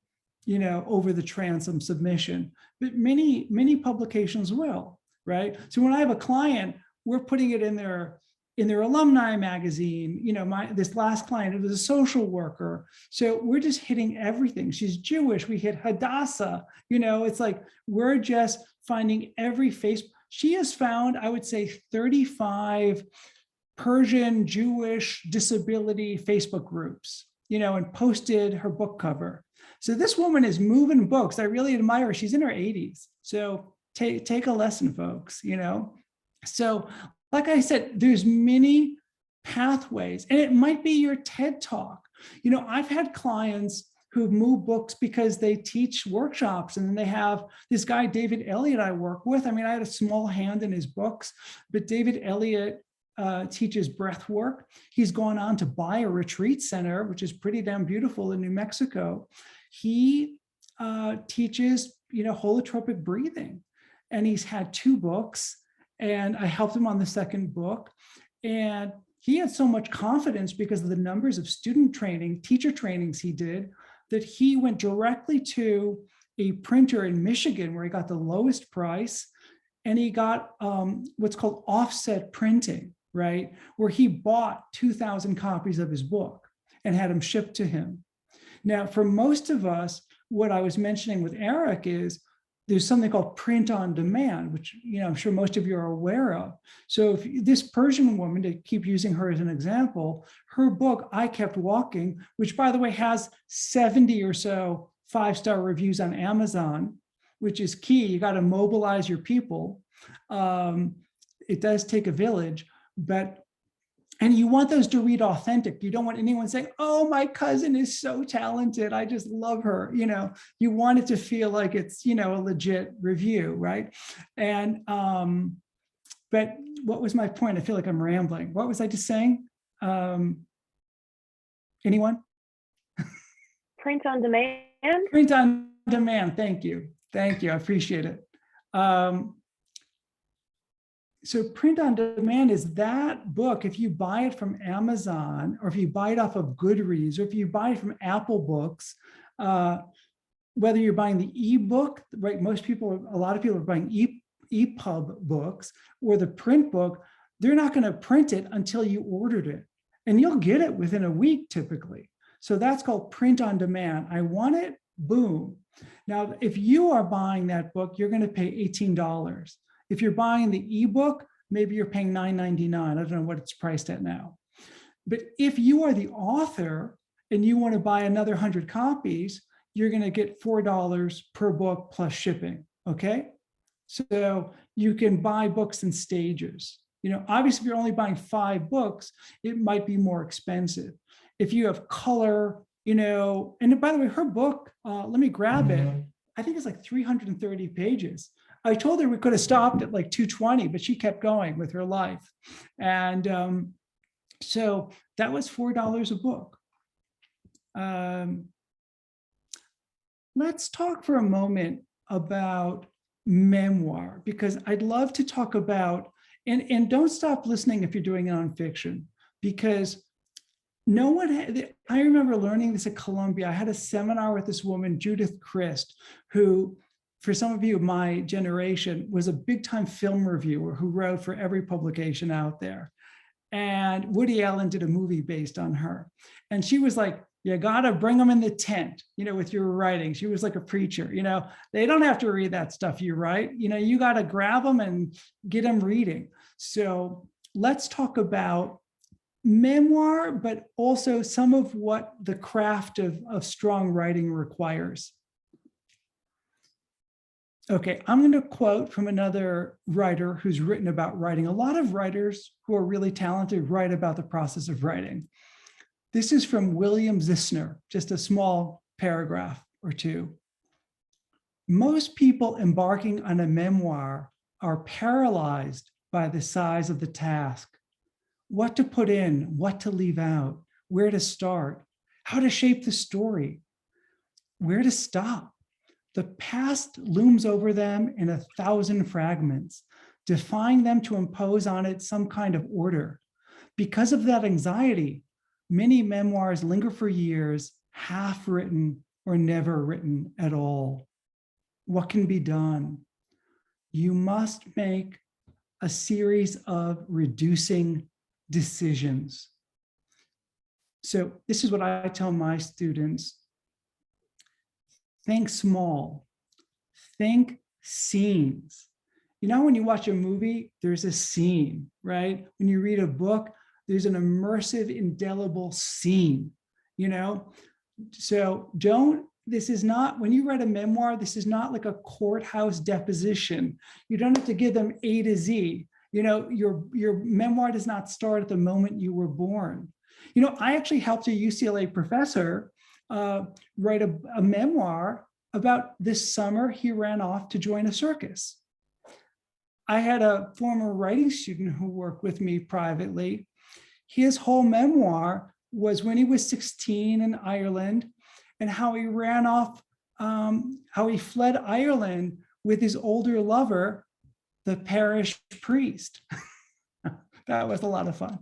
over the transom submission, but many publications will, right? So when I have a client, we're putting it in their alumni magazine. This last client, it was a social worker. So we're just hitting everything. She's Jewish. We hit Hadassah. It's like we're just finding every face. She has found, I would say, 35 Persian Jewish disability Facebook groups, and posted her book cover. So this woman is moving books. I really admire her. She's in her 80s. So take a lesson, folks, So like I said, there's many pathways, and it might be your TED Talk. I've had clients who've moved books because they teach workshops, and then they have this guy, David Elliott, I work with. I mean, I had a small hand in his books, but David Elliott teaches breath work. He's gone on to buy a retreat center, which is pretty damn beautiful in New Mexico. He teaches, holotropic breathing, and he's had 2 books, and I helped him on the second book. And he had so much confidence because of the numbers of student training, teacher trainings he did, that he went directly to a printer in Michigan where he got the lowest price, and he got what's called offset printing, right? Where he bought 2,000 copies of his book and had them shipped to him. Now, for most of us, what I was mentioning with Eric is there's something called print on demand, which I'm sure most of you are aware of. So if this Persian woman, to keep using her as an example, her book, I Kept Walking, which by the way has 70 or so 5-star reviews on Amazon, which is key. You got to mobilize your people. It does take a village, and you want those to read authentic. You don't want anyone saying, oh, my cousin is so talented, I just love her. You want it to feel like it's, a legit review, right? And, but what was my point? I feel like I'm rambling. What was I just saying? Anyone? Print on demand? Print on demand, thank you. Thank you, I appreciate it. So print on demand is that book, if you buy it from Amazon, or if you buy it off of Goodreads, or if you buy it from Apple Books, whether you're buying the ebook, right? A lot of people are buying EPUB books, or the print book, they're not going to print it until you ordered it. And you'll get it within a week typically. So that's called print on demand. I want it, boom. Now, if you are buying that book, you're going to pay $18. If you're buying the ebook, maybe you're paying $9.99. I don't know what it's priced at now. But if you are the author and you want to buy another 100 copies, you're going to get $4 per book plus shipping. Okay. So you can buy books in stages. Obviously, if you're only buying 5 books, it might be more expensive. If you have color, and by the way, her book, let me grab it. I think it's like 330 pages. I told her we could have stopped at like 220, but she kept going with her life. And so that was $4 a book. Let's talk for a moment about memoir, because I'd love to talk about, and don't stop listening if you're doing nonfiction, because I remember learning this at Columbia. I had a seminar with this woman, Judith Christ, who, for some of you of my generation, was a big time film reviewer who wrote for every publication out there. And Woody Allen did a movie based on her. And she was like, you gotta bring them in the tent, with your writing. She was like a preacher, they don't have to read that stuff you write. You gotta grab them and get them reading. So let's talk about memoir, but also some of what the craft of strong writing requires. Okay, I'm going to quote from another writer who's written about writing. A lot of writers who are really talented write about the process of writing. This is from William Zissner, just a small paragraph or two. Most people embarking on a memoir are paralyzed by the size of the task. What to put in, what to leave out, where to start, how to shape the story, where to stop. The past looms over them in 1,000 fragments, defying them to impose on it some kind of order. Because of that anxiety, many memoirs linger for years, half written or never written at all. What can be done? You must make a series of reducing decisions. So this is what I tell my students. Think small, think scenes. When you watch a movie, there's a scene, right? When you read a book, there's an immersive, indelible scene, So this is not, when you write a memoir, this is not like a courthouse deposition. You don't have to give them A to Z. Your memoir does not start at the moment you were born. I actually helped a UCLA professor write a memoir about this summer he ran off to join a circus. I had a former writing student who worked with me privately. His whole memoir was when he was 16 in Ireland and how he ran off, how he fled Ireland with his older lover, the parish priest. That was a lot of fun.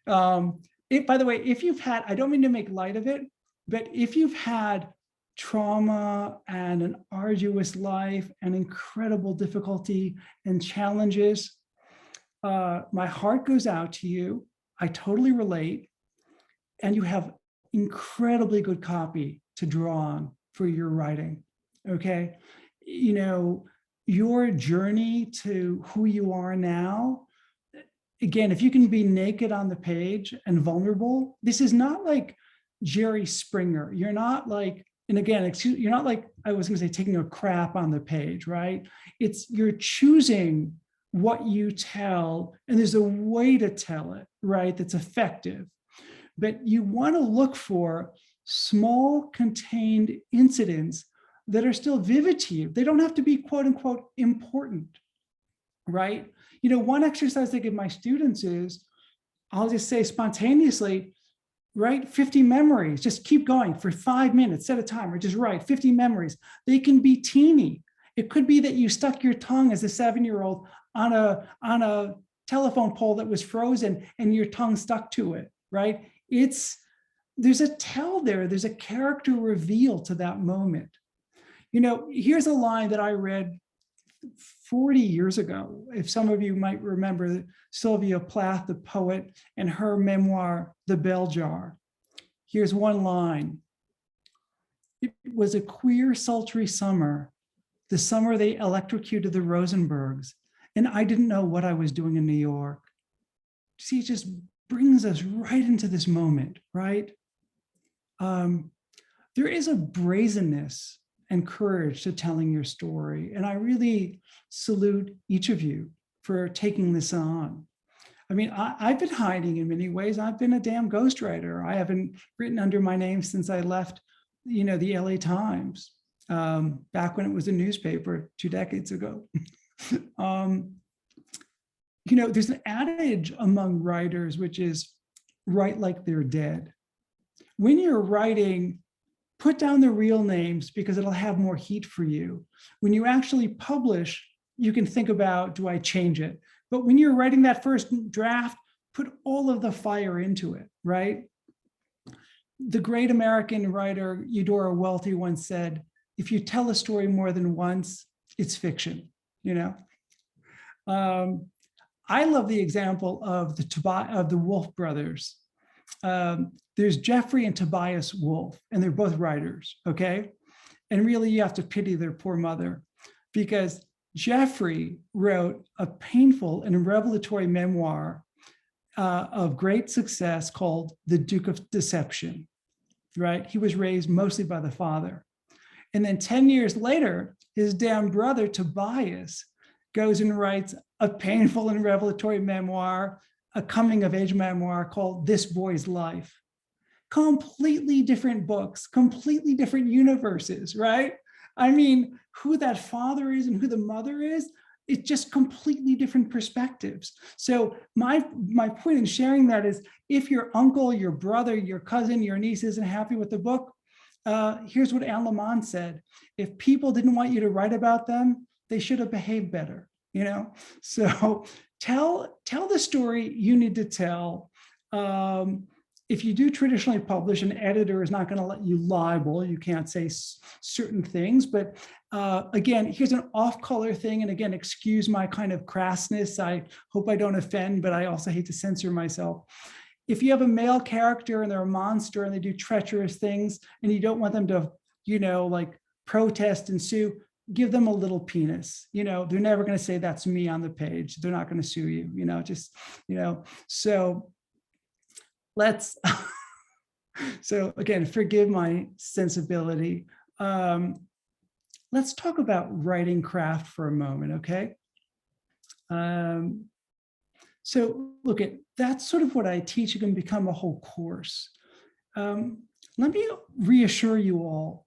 By the way, if you've had, I don't mean to make light of it, but if you've had trauma and an arduous life and incredible difficulty and challenges, my heart goes out to you. I totally relate. And you have incredibly good copy to draw on for your writing, okay? you know, your journey to who you are now, again, if you can be naked on the page and vulnerable, this is not like Jerry Springer. You're not like, and again, you're not like, I was gonna say taking a crap on the page, right? You're choosing what you tell, and there's a way to tell it, right? That's effective. But you wanna look for small contained incidents that are still vivid to you. They don't have to be quote unquote important, right? You know, one exercise I give my students is, I'll just say spontaneously, write 50 memories. Just keep going for 5 minutes, set a timer, just write 50 memories. They can be teeny. It could be that you stuck your tongue as a 7-year-old on a telephone pole that was frozen and your tongue stuck to it, right? There's a tell there, there's a character reveal to that moment. You know, here's a line that I read 40 years ago. If some of you might remember Sylvia Plath, the poet, and her memoir, The Bell Jar. Here's one line. It was a queer, sultry summer, the summer they electrocuted the Rosenbergs, and I didn't know what I was doing in New York. See, it just brings us right into this moment, right? There is a brazenness and courage to telling your story. And I really salute each of you for taking this on. I mean, I've been hiding in many ways. I've been a damn ghostwriter. I haven't written under my name since I left, you know, the LA Times, back when it was a newspaper 2 decades ago. You know, there's an adage among writers, which is write like they're dead. When you're writing, put down the real names because it'll have more heat for you. When you actually publish, you can think about, do I change it? But when you're writing that first draft, put all of the fire into it, right? The great American writer Eudora Welty once said, if you tell a story more than once, it's fiction, you know? I love the example of the Wolf brothers. There's Jeffrey and Tobias Wolff, and they're both writers, okay? And really you have to pity their poor mother, because Jeffrey wrote a painful and revelatory memoir of great success called The Duke of Deception, right? He was raised mostly by the father. And then 10 years later, his damn brother Tobias goes and writes a painful and revelatory memoir, a coming of age memoir called This Boy's Life. Completely different books, completely different universes, right? I mean, who that father is and who the mother is, it's just completely different perspectives. So my point in sharing that is, if your uncle, your brother, your cousin, your niece isn't happy with the book, here's what Anne Lamott said: if people didn't want you to write about them, they should have behaved better, you know? So tell the story you need to tell. If you do traditionally publish, an editor is not going to let you libel. You can't say certain things. But again, here's an off-color thing. And again, excuse my kind of crassness. I hope I don't offend, but I also hate to censor myself. If you have a male character and they're a monster and they do treacherous things and you don't want them to, you know, like protest and sue, give them a little penis. You know, they're never going to say that's me on the page. They're not going to sue you, you know, just, you know, so let's, so again, forgive my sensibility. Let's talk about writing craft for a moment, okay? So look, that's sort of what I teach. You can become a whole course. Let me reassure you all,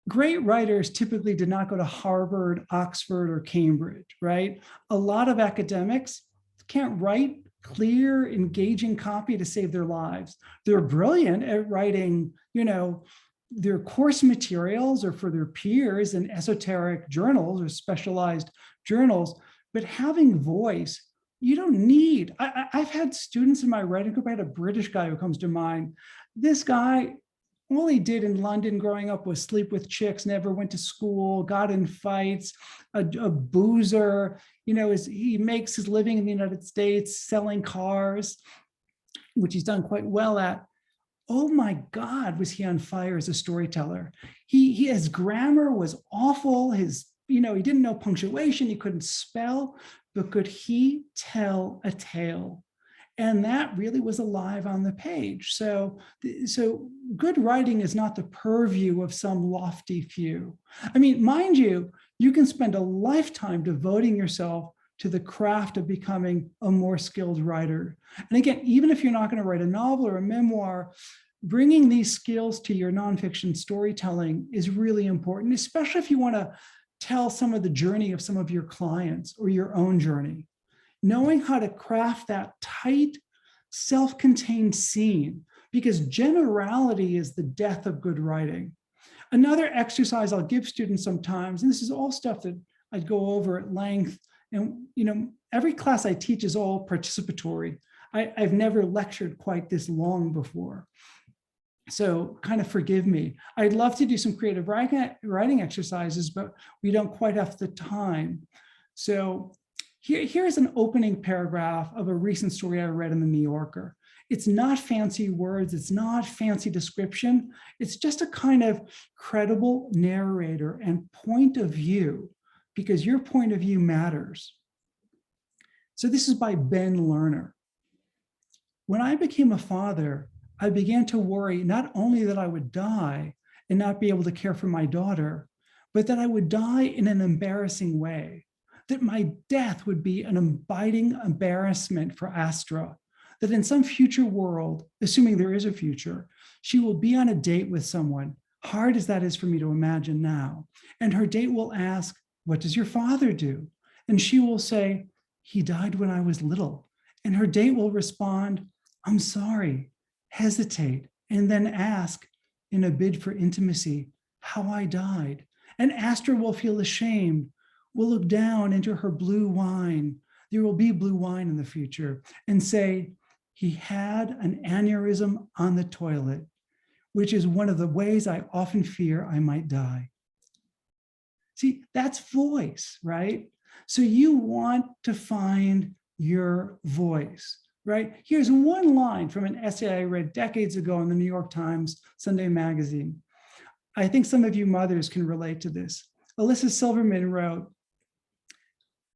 great writers typically did not go to Harvard, Oxford, or Cambridge, right? A lot of academics can't write clear, engaging copy to save their lives. They're brilliant at writing, you know, their course materials or for their peers in esoteric journals or specialized journals, but having voice, you don't need. I've had students in my writing group. I had a British guy who comes to mind. This guy, all he did in London growing up was sleep with chicks, never went to school, got in fights, a boozer, you know, he makes his living in the United States selling cars, which he's done quite well at. Oh my God, was he on fire as a storyteller. His grammar was awful. His he didn't know punctuation, he couldn't spell, but could he tell a tale? And that really was alive on the page. So good writing is not the purview of some lofty few. I mean, mind you, you can spend a lifetime devoting yourself to the craft of becoming a more skilled writer. And again, even if you're not going to write a novel or a memoir, bringing these skills to your nonfiction storytelling is really important, especially if you want to tell some of the journey of some of your clients or your own journey. Knowing how to craft that tight, self-contained scene, because generality is the death of good writing. Another exercise I'll give students sometimes, and this is all stuff that I go over at length, and every class I teach is all participatory. I've never lectured quite this long before. So kind of forgive me. I'd love to do some creative writing exercises, but we don't quite have the time. So here's an opening paragraph of a recent story I read in the New Yorker. It's not fancy words, it's not fancy description. It's just a kind of credible narrator and point of view, because your point of view matters. So this is by Ben Lerner. When I became a father, I began to worry not only that I would die and not be able to care for my daughter, but that I would die in an embarrassing way, that my death would be an abiding embarrassment for Astra, that in some future world, assuming there is a future, she will be on a date with someone, hard as that is for me to imagine now, and her date will ask, "What does your father do?" And she will say, "He died when I was little." And her date will respond, "I'm sorry," hesitate, and then ask, in a bid for intimacy, how I died. And Astra will feel ashamed, will look down into her blue wine, there will be blue wine in the future, and say, "He had an aneurysm on the toilet," which is one of the ways I often fear I might die. See, that's voice, right? So you want to find your voice, right? Here's one line from an essay I read decades ago in the New York Times Sunday magazine. I think some of you mothers can relate to this. Alyssa Silverman wrote,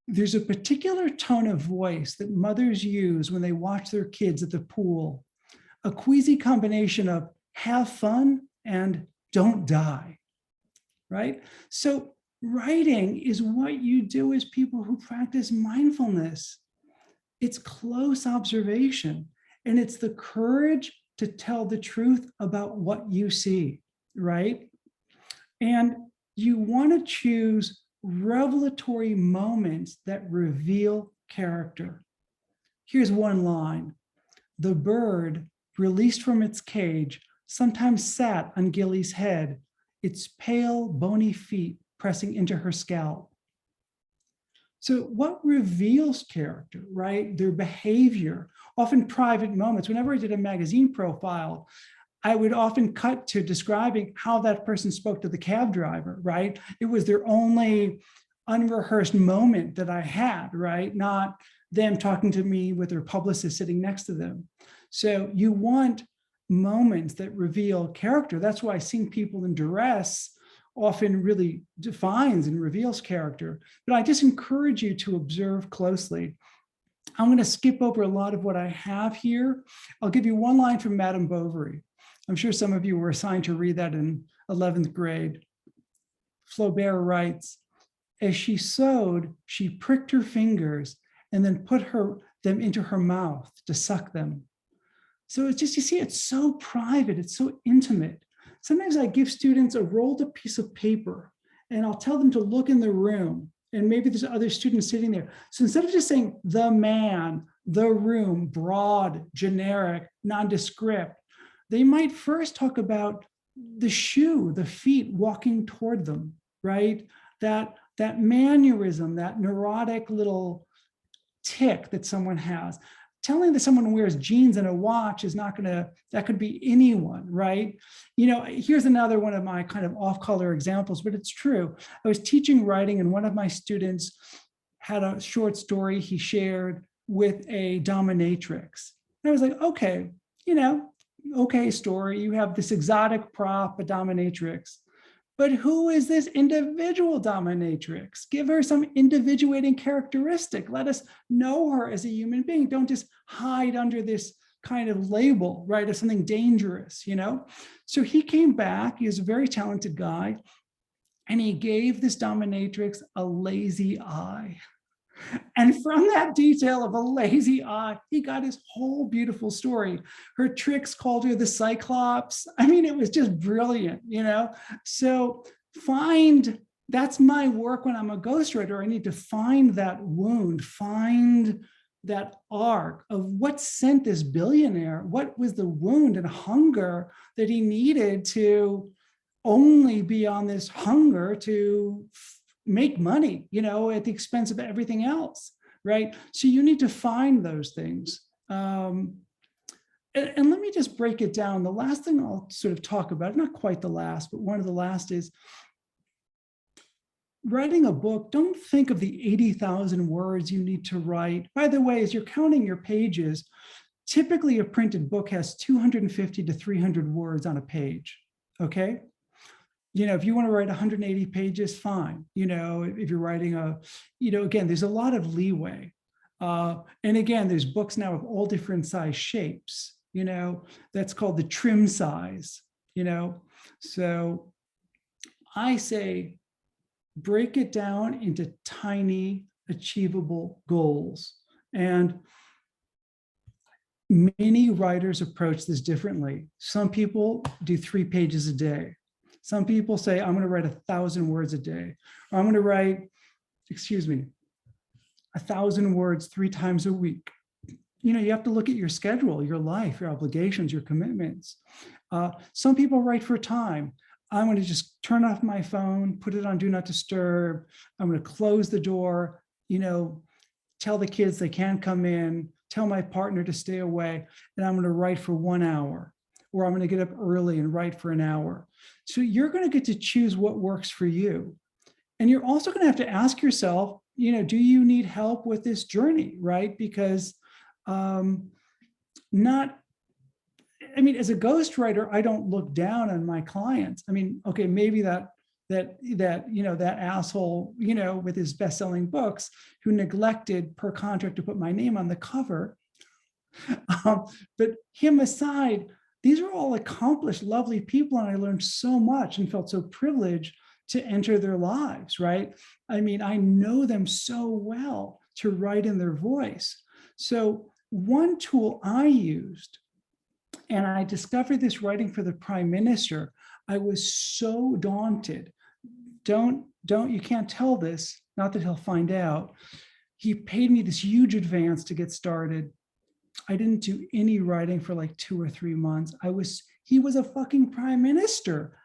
"There's a particular tone of voice that mothers use when they watch their kids at the pool, a queasy combination of have fun and don't die," right? So writing is what you do as people who practice mindfulness. It's close observation, and it's the courage to tell the truth about what you see, right? And you want to choose revelatory moments that reveal character. Here's one line. "The bird, released from its cage, sometimes sat on Gilly's head, its pale, bony feet pressing into her scalp." So what reveals character, right? Their behavior, often private moments. Whenever I did a magazine profile, I would often cut to describing how that person spoke to the cab driver, right? It was their only unrehearsed moment that I had, right? Not them talking to me with their publicist sitting next to them. So you want moments that reveal character. That's why seeing people in duress often really defines and reveals character. But I just encourage you to observe closely. I'm going to skip over a lot of what I have here. I'll give you one line from Madame Bovary. I'm sure some of you were assigned to read that in 11th grade. Flaubert writes, "As she sewed, she pricked her fingers and then put them into her mouth to suck them." So it's just, you see, it's so private, it's so intimate. Sometimes I give students a rolled up piece of paper and I'll tell them to look in the room, and maybe there's other students sitting there. So instead of just saying the man, the room, broad, generic, nondescript, they might first talk about the shoe, the feet walking toward them, right? That mannerism, that neurotic little tick that someone has. Telling that someone wears jeans and a watch is not gonna, that could be anyone, right? Here's another one of my kind of off-color examples, but it's true. I was teaching writing and one of my students had a short story he shared with a dominatrix. And I was like, okay, okay story, you have this exotic prop, a dominatrix, But who is this individual dominatrix? Give her some individuating characteristic. Let us know her as a human being. Don't just hide under this kind of label, right, of something dangerous, you know? So he came back, he was a very talented guy, and he gave this dominatrix a lazy eye. And from that detail of a lazy eye, he got his whole beautiful story. Her tricks called her the Cyclops. I mean, it was just brilliant, you know? So that's my work when I'm a ghostwriter. I need to find that wound, find that arc of what sent this billionaire, what was the wound and hunger that he needed to only be on this hunger to make money, you know, at the expense of everything else, right? So you need to find those things. And let me just break it down. The last thing I'll sort of talk about, not quite the last, but one of the last is writing a book. Don't think of the 80,000 words you need to write. By the way, as you're counting your pages, typically a printed book has 250 to 300 words on a page, okay? You know, if you want to write 180 pages, fine. You know, if you're writing again, there's a lot of leeway. And again, there's books now of all different size shapes, you know, that's called the trim size, you know. So I say, break it down into tiny, achievable goals. And many writers approach this differently. Some people do 3 pages a day. Some people say, I'm going to write 1,000 words a day, or I'm going to write, 1,000 words 3 times a week. You know, you have to look at your schedule, your life, your obligations, your commitments. Some people write for time. I'm going to just turn off my phone, put it on Do Not Disturb. I'm going to close the door, you know, tell the kids they can't come in, tell my partner to stay away, and I'm going to write for 1 hour. Or I'm going to get up early and write for an hour. So you're going to get to choose what works for you. And you're also going to have to ask yourself, you know, do you need help with this journey, right? Because as a ghostwriter, I don't look down on my clients. I mean, okay, maybe that asshole, you know, with his best-selling books who neglected per contract to put my name on the cover. But him aside, these are all accomplished, lovely people, and I learned so much and felt so privileged to enter their lives, right? I mean, I know them so well to write in their voice. So one tool I used, and I discovered this writing for the Prime Minister, I was so daunted. You can't tell this, not that he'll find out. He paid me this huge advance to get started. I didn't do any writing for like 2 or 3 months. He was a fucking prime minister.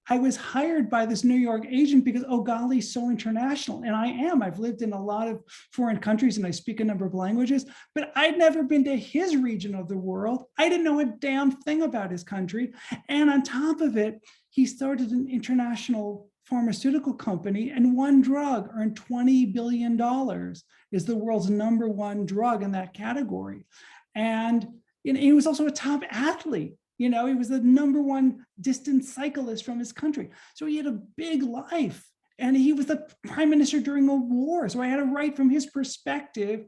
I was hired by this New York agent because, oh, Gali's so international. And I am. I've lived in a lot of foreign countries and I speak a number of languages, but I'd never been to his region of the world. I didn't know a damn thing about his country. And on top of it, he started an international pharmaceutical company, and one drug earned $20 billion, is the world's #1 drug in that category. And he was also a top athlete. You know, he was the #1 distance cyclist from his country. So he had a big life, and he was the prime minister during a war. So I had to write from his perspective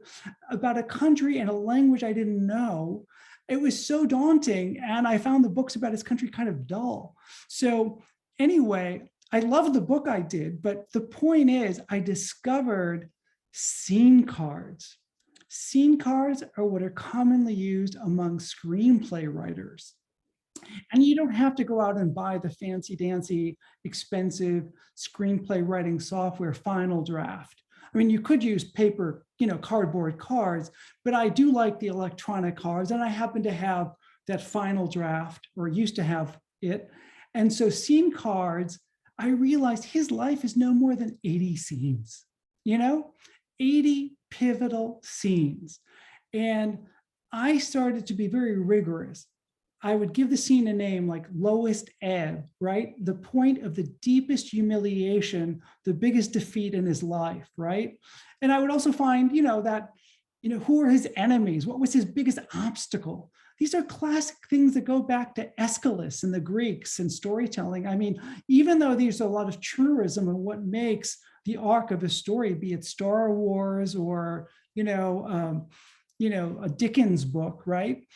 about a country and a language I didn't know. It was so daunting. And I found the books about his country kind of dull. So anyway, I loved the book I did, but the point is I discovered scene cards. Scene cards are what are commonly used among screenplay writers. And you don't have to go out and buy the fancy dancy, expensive screenplay writing software, Final Draft. I mean, you could use paper, cardboard cards, but I do like the electronic cards. And I happen to have that Final Draft, or used to have it. And so scene cards, I realized his life is no more than 80 scenes, 80 pivotal scenes. And I started to be very rigorous. I would give the scene a name like lowest ebb, right? The point of the deepest humiliation, the biggest defeat in his life, right? And I would also find, who are his enemies? What was his biggest obstacle? These are classic things that go back to Aeschylus and the Greeks and storytelling. I mean, even though there's a lot of truism of what makes the arc of a story, be it Star Wars or, a Dickens book, right?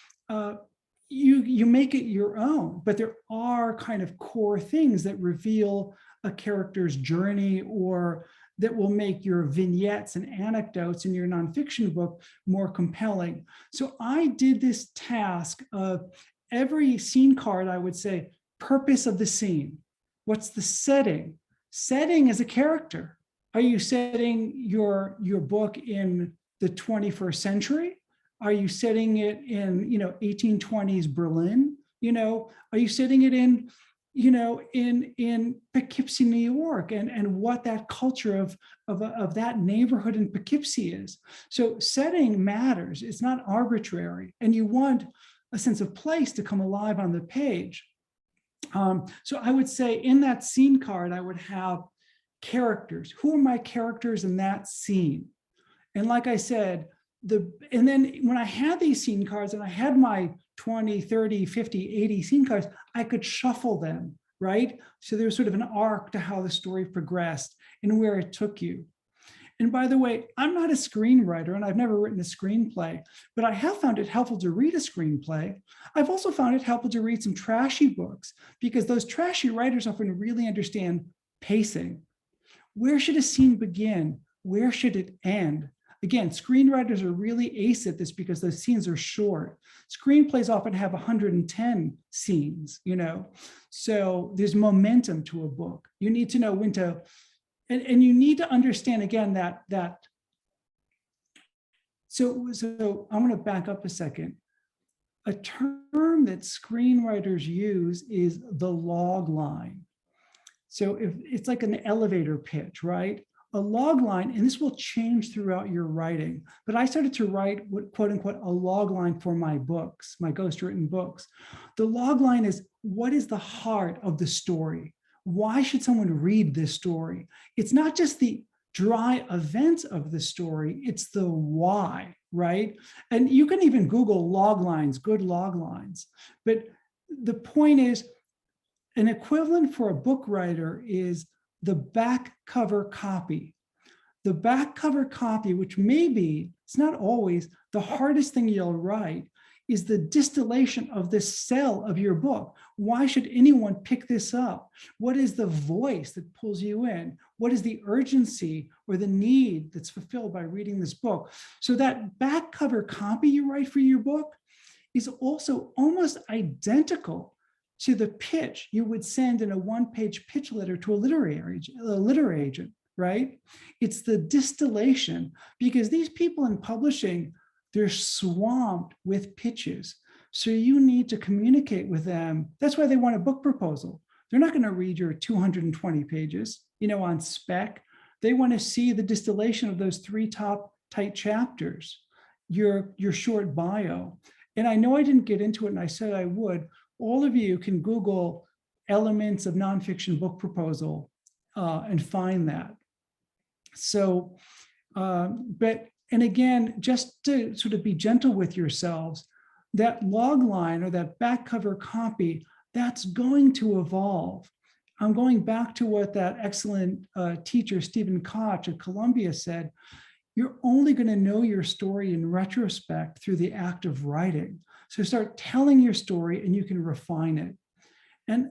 You make it your own, but there are kind of core things that reveal a character's journey or that will make your vignettes and anecdotes in your nonfiction book more compelling. So I did this task of every scene card, I would say, purpose of the scene. What's the setting? Setting is a character. Are you setting your book in the 21st century? Are you setting it in, 1820s Berlin? Are you setting it in, in Poughkeepsie, New York, and what that culture of that neighborhood in Poughkeepsie is? So setting matters. It's not arbitrary, and you want a sense of place to come alive on the page. So I would say in that scene card, I would have characters. Who are my characters in that scene? And like I said, and then when I had these scene cards and I had my 20, 30, 50, 80 scene cards, I could shuffle them, right? So there's sort of an arc to how the story progressed and where it took you. And by the way, I'm not a screenwriter and I've never written a screenplay, but I have found it helpful to read a screenplay. I've also found it helpful to read some trashy books because those trashy writers often really understand pacing. Where should a scene begin? Where should it end? Again, screenwriters are really ace at this because those scenes are short. Screenplays often have 110 scenes, so there's momentum to a book. You need to know when to, and you need to understand again that. So I'm going to back up a second. A term that screenwriters use is the log line. So if it's like an elevator pitch, right? A log line, and this will change throughout your writing, but I started to write what, quote unquote, a log line for my books, my ghostwritten books. The log line is, what is the heart of the story? Why should someone read this story? It's not just the dry events of the story, it's the why, right? And you can even Google log lines, good log lines. But the point is, an equivalent for a book writer is the back cover copy. The back cover copy, which may be, it's not always, the hardest thing you'll write, is the distillation of the sell of your book. Why should anyone pick this up? What is the voice that pulls you in? What is the urgency or the need that's fulfilled by reading this book? So that back cover copy you write for your book is also almost identical to the pitch you would send in a one-page pitch letter to a literary agent, right? It's the distillation, because these people in publishing, they're swamped with pitches. So you need to communicate with them. That's why they want a book proposal. They're not going to read your 220 pages, on spec. They want to see the distillation of those 3 top tight chapters, your short bio. And I know I didn't get into it, and I said I would. All of you can Google elements of nonfiction book proposal and find that. So, and again, just to sort of be gentle with yourselves, that log line or that back cover copy, that's going to evolve. I'm going back to what that excellent teacher, Stephen Koch at Columbia said. You're only going to know your story in retrospect through the act of writing. So start telling your story and you can refine it. And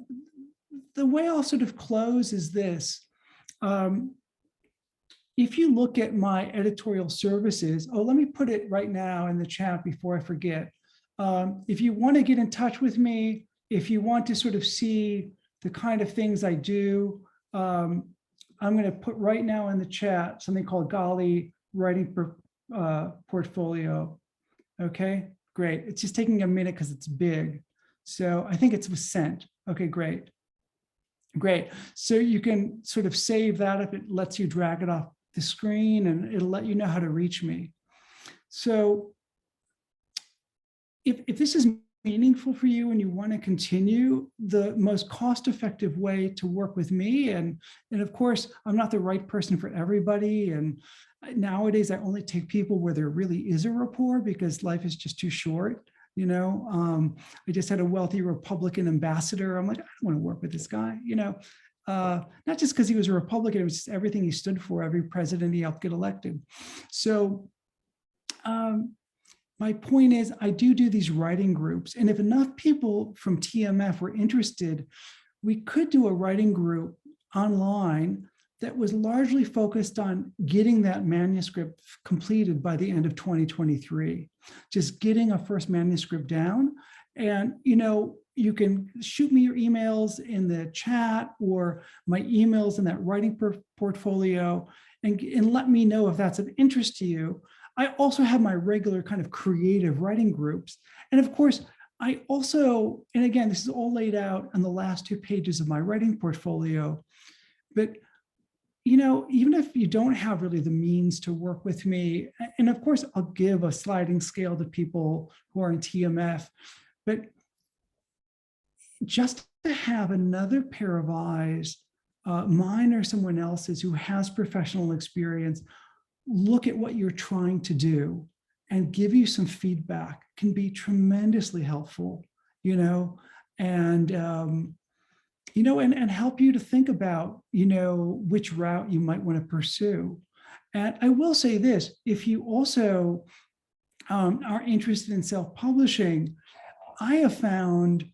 the way I'll sort of close is this. If you look at my editorial services, let me put it right now in the chat before I forget. If you want to get in touch with me, if you want to sort of see the kind of things I do, I'm going to put right now in the chat something called Gali Writing Portfolio. Okay, great. It's just taking a minute because it's big. So I think it was sent. Okay, great. Great. So you can sort of save that if it lets you drag it off the screen, and it'll let you know how to reach me. So if this is meaningful for you and you want to continue, the most cost-effective way to work with me, and of course, I'm not the right person for everybody. And nowadays, I only take people where there really is a rapport because life is just too short. I just had a wealthy Republican ambassador. I'm like, I don't want to work with this guy, not just because he was a Republican, it was just everything he stood for, every president he helped get elected. So my point is, I do these writing groups, and if enough people from TMF were interested, we could do a writing group online that was largely focused on getting that manuscript completed by the end of 2023, just getting a first manuscript down. And, you can shoot me your emails in the chat or my emails in that writing portfolio and let me know if that's of interest to you. I also have my regular kind of creative writing groups. And of course, I also, and again, this is all laid out on the last 2 pages of my writing portfolio, but even if you don't have really the means to work with me, and of course, I'll give a sliding scale to people who are in TMF, but just to have another pair of eyes, mine or someone else's who has professional experience, look at what you're trying to do and give you some feedback can be tremendously helpful, and and help you to think about, which route you might want to pursue. And I will say this, if you also are interested in self-publishing, I have found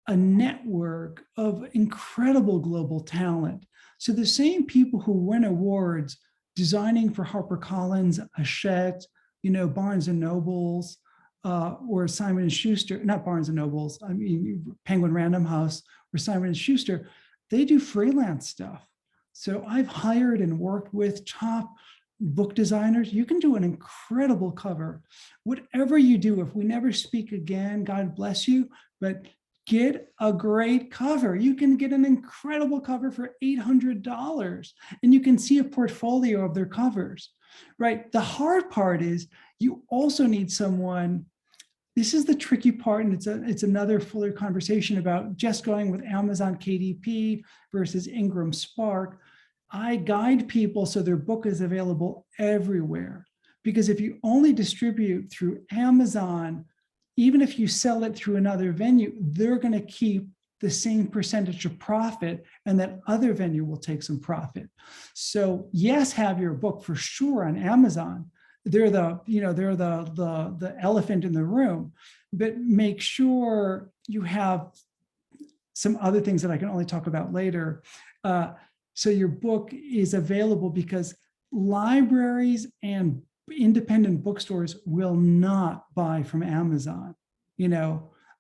a network of incredible global talent. So the same people who win awards designing for HarperCollins, Hachette, Barnes and Nobles, or Simon & Schuster, not Barnes and Nobles, I mean, Penguin Random House or Simon & Schuster, they do freelance stuff. So I've hired and worked with top book designers. You can do an incredible cover. Whatever you do, if we never speak again, God bless you, but get a great cover. You can get an incredible cover for $800 and you can see a portfolio of their covers, right? The hard part is you also need someone. This is the tricky part, and it's another fuller conversation about just going with Amazon KDP versus Ingram Spark. I guide people so their book is available everywhere, because if you only distribute through Amazon, even if you sell it through another venue, they're going to keep the same percentage of profit, and that other venue will take some profit. So yes, have your book for sure on Amazon. They're the elephant in the room, but make sure you have some other things that I can only talk about later. So your book is available, because libraries and independent bookstores will not buy from Amazon.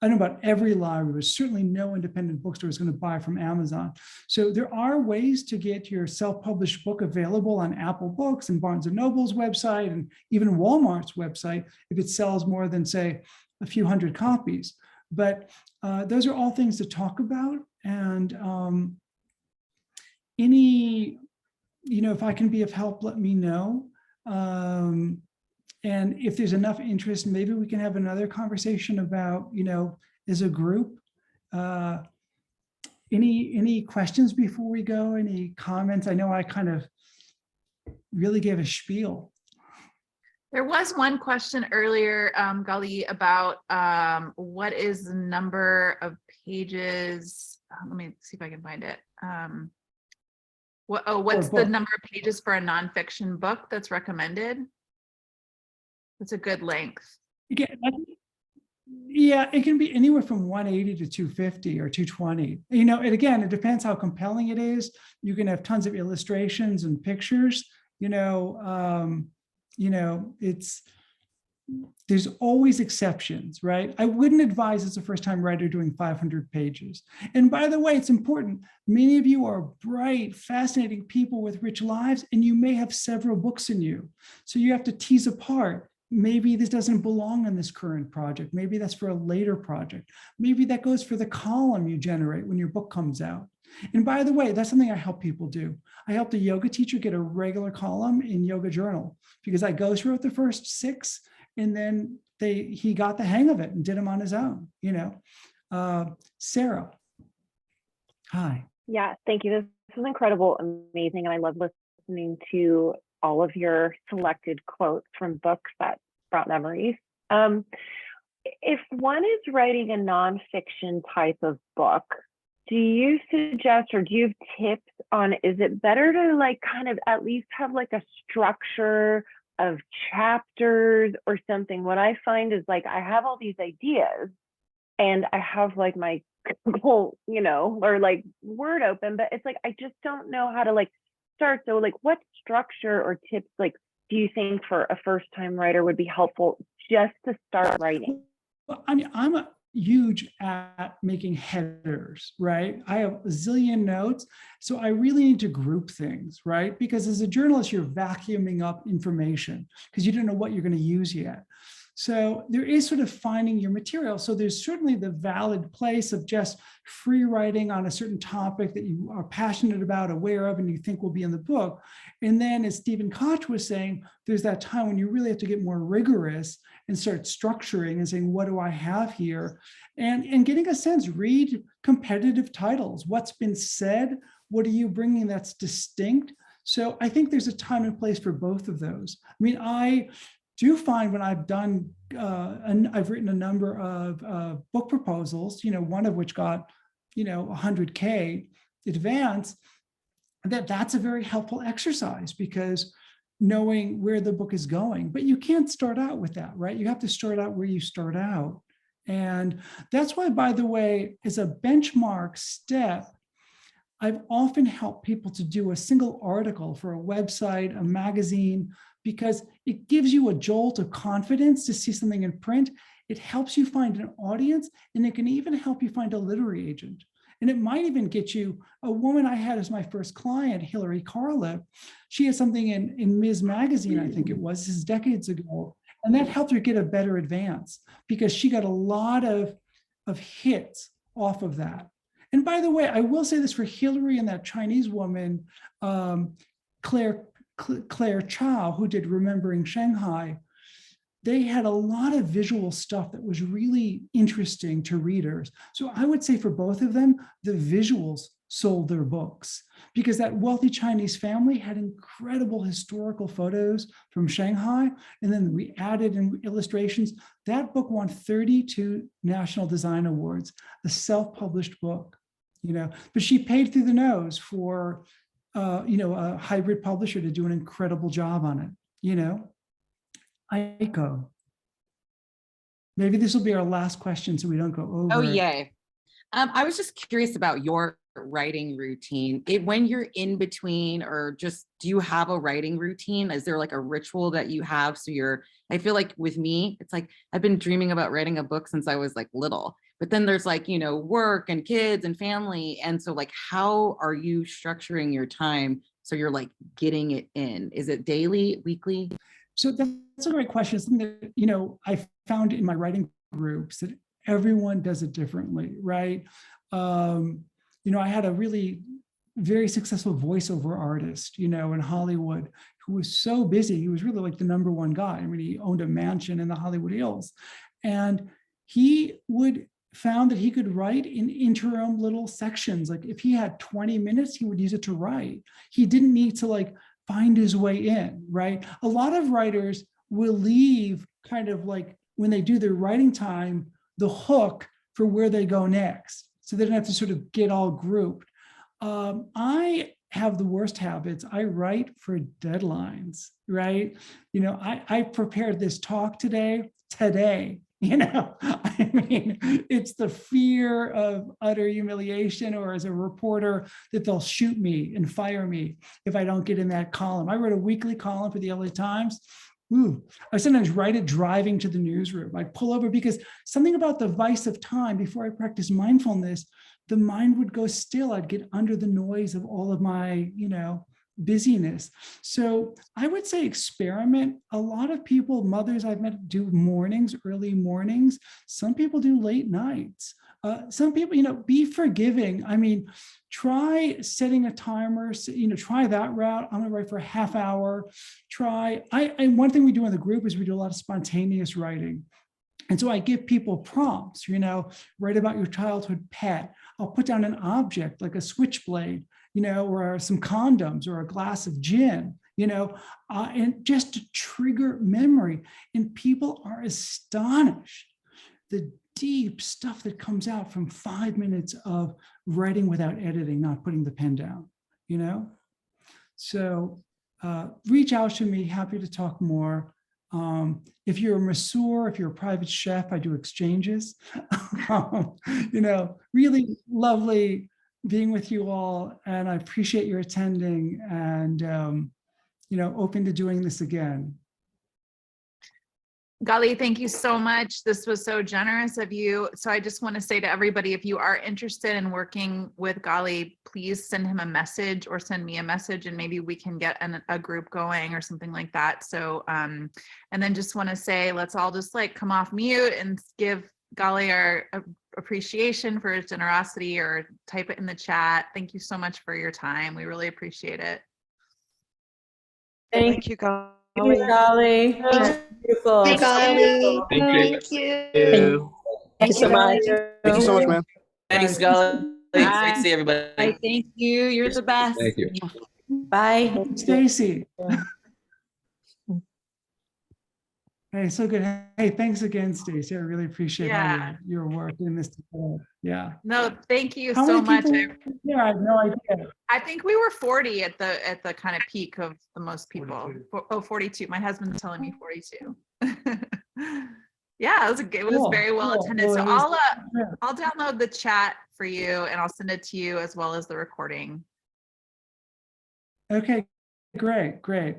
I don't know about every library, but certainly no independent bookstore is going to buy from Amazon. So there are ways to get your self-published book available on Apple Books and Barnes & Noble's website, and even Walmart's website, if it sells more than, say, a few hundred copies. But those are all things to talk about. And if I can be of help, let me know. And if there's enough interest, maybe we can have another conversation about, as a group. Any questions before we go? Any comments? I know I kind of really gave a spiel. There was one question earlier, Gali, about what is the number of pages? Let me see if I can find it. What's the number of pages for a nonfiction book that's recommended? It's a good length. Yeah, it can be anywhere from 180 to 250 or 220. And again, it depends how compelling it is. You can have tons of illustrations and pictures. There's always exceptions, right? I wouldn't advise as a first-time writer doing 500 pages. And by the way, it's important. Many of you are bright, fascinating people with rich lives, and you may have several books in you. So you have to tease apart. Maybe this doesn't belong in this current project. Maybe that's for a later project. Maybe that goes for the column you generate when your book comes out. And by the way, that's something I help people do. I helped a yoga teacher get a regular column in Yoga Journal, because I ghost wrote the first 6, and then he got the hang of it and did them on his own. Sarah, hi. Yeah, thank you. This was incredible, amazing, and I love listening to all of your selected quotes from books that brought memories. if one is writing a nonfiction type of book, do you suggest or do you have tips on, is it better to like kind of at least have like a structure of chapters or something? What I find is like I have all these ideas and I have like my Google, or like Word open, but it's like I just don't know how to like start. So like what structure or tips like do you think for a first time writer would be helpful just to start writing? Well, I mean, I'm a huge at making headers, right? I have a zillion notes. So I really need to group things, right? Because as a journalist, you're vacuuming up information because you don't know what you're going to use yet. So there is sort of finding your material. So there's certainly the valid place of just free writing on a certain topic that you are passionate about, aware of, and you think will be in the book. And then as Stephen Koch was saying, there's that time when you really have to get more rigorous and start structuring and saying, what do I have here? And getting a sense, read competitive titles. What's been said? What are you bringing that's distinct? So I think there's a time and place for both of those. I mean, I do find when I've done, and I've written a number of book proposals, one of which got, 100K advance, that's a very helpful exercise because knowing where the book is going, but you can't start out with that, right? You have to start out where you start out. And that's why, by the way, as a benchmark step, I've often helped people to do a single article for a website, a magazine, because it gives you a jolt of confidence to see something in print. It helps you find an audience, and it can even help you find a literary agent. And it might even get you, a woman I had as my first client, Hillary Carlip, she had something in Ms. Magazine, I think it was, this is decades ago, and that helped her get a better advance because she got a lot of hits off of that. And by the way, I will say this for Hillary and that Chinese woman, Claire Chow, who did Remembering Shanghai, they had a lot of visual stuff that was really interesting to readers. So I would say for both of them, the visuals sold their books because that wealthy Chinese family had incredible historical photos from Shanghai. And then we added in illustrations. That book won 32 National Design Awards, a self-published book, but she paid through the nose for a hybrid publisher to do an incredible job on it, Aiko. Maybe this will be our last question so we don't go over. Oh, yay. I was just curious about your writing routine. When you're in between or just, do you have a writing routine? Is there like a ritual that you have? So I feel like with me, it's like, I've been dreaming about writing a book since I was like little, but then there's like, work and kids and family. And so like, how are you structuring your time so you're like getting it in? Is it daily, weekly? So that's a great question. It's something that, I found in my writing groups that everyone does it differently, right? I had a really very successful voiceover artist, in Hollywood who was so busy. He was really like the number one guy. I mean, he owned a mansion in the Hollywood Hills. And he found that he could write in interim little sections. Like if he had 20 minutes, he would use it to write. He didn't need to like find his way in, right? A lot of writers will leave kind of like when they do their writing time, the hook for where they go next. So they don't have to sort of get all grouped. I have the worst habits. I write for deadlines, right? I prepared this talk today. I mean, it's the fear of utter humiliation or as a reporter that they'll shoot me and fire me if I don't get in that column. I wrote a weekly column for the LA Times. I sometimes write it driving to the newsroom. I pull over because something about the vice of time before I practice mindfulness, the mind would go still. I'd get under the noise of all of my, busyness. So I would say experiment. A lot of people, mothers I've met, do mornings, early mornings. Some people do late nights. Some people, be forgiving. I mean, try setting a timer, try that route. I'm gonna write for a half hour. And one thing we do in the group is we do a lot of spontaneous writing. And so I give people prompts, write about your childhood pet. I'll put down an object like a switchblade, or some condoms or a glass of gin, and just to trigger memory. And people are astonished the deep stuff that comes out from 5 minutes of writing without editing, not putting the pen down, you know? So reach out to me, happy to talk more. If you're a masseur, if you're a private chef, I do exchanges. You know, really lovely being with you all, and I appreciate your attending, and you know, open to doing this again. Gali, thank you so much. This was so generous of you. So I just want to say to everybody, if you are interested in working with Gali, please send him a message or send me a message, and maybe we can get a group going or something like that. So, and then just want to say, let's all just like come off mute and give Gali our appreciation for his generosity, or type it in the chat. Thank you so much for your time. We really appreciate it. Thank you, Gali. Golly. Beautiful. Hey, Gali. Thank you. Thank you so much. Thank you so much, man. Thanks, Gali. Great to see everybody. Thank you. You're the best. Thank you. Bye. Stacy. Hey, so good. Hey, thanks again, Stacy. I really appreciate your work in this together. Yeah. No, thank you How so many much. people? Yeah, I have no idea. I think we were 40 at the kind of peak of the most people. 42. My husband's telling me 42. Yeah, it was Cool, very well cool. attended. Well, So it was- I'll download the chat for you, and I'll send it to you as well as the recording. Okay, great, great.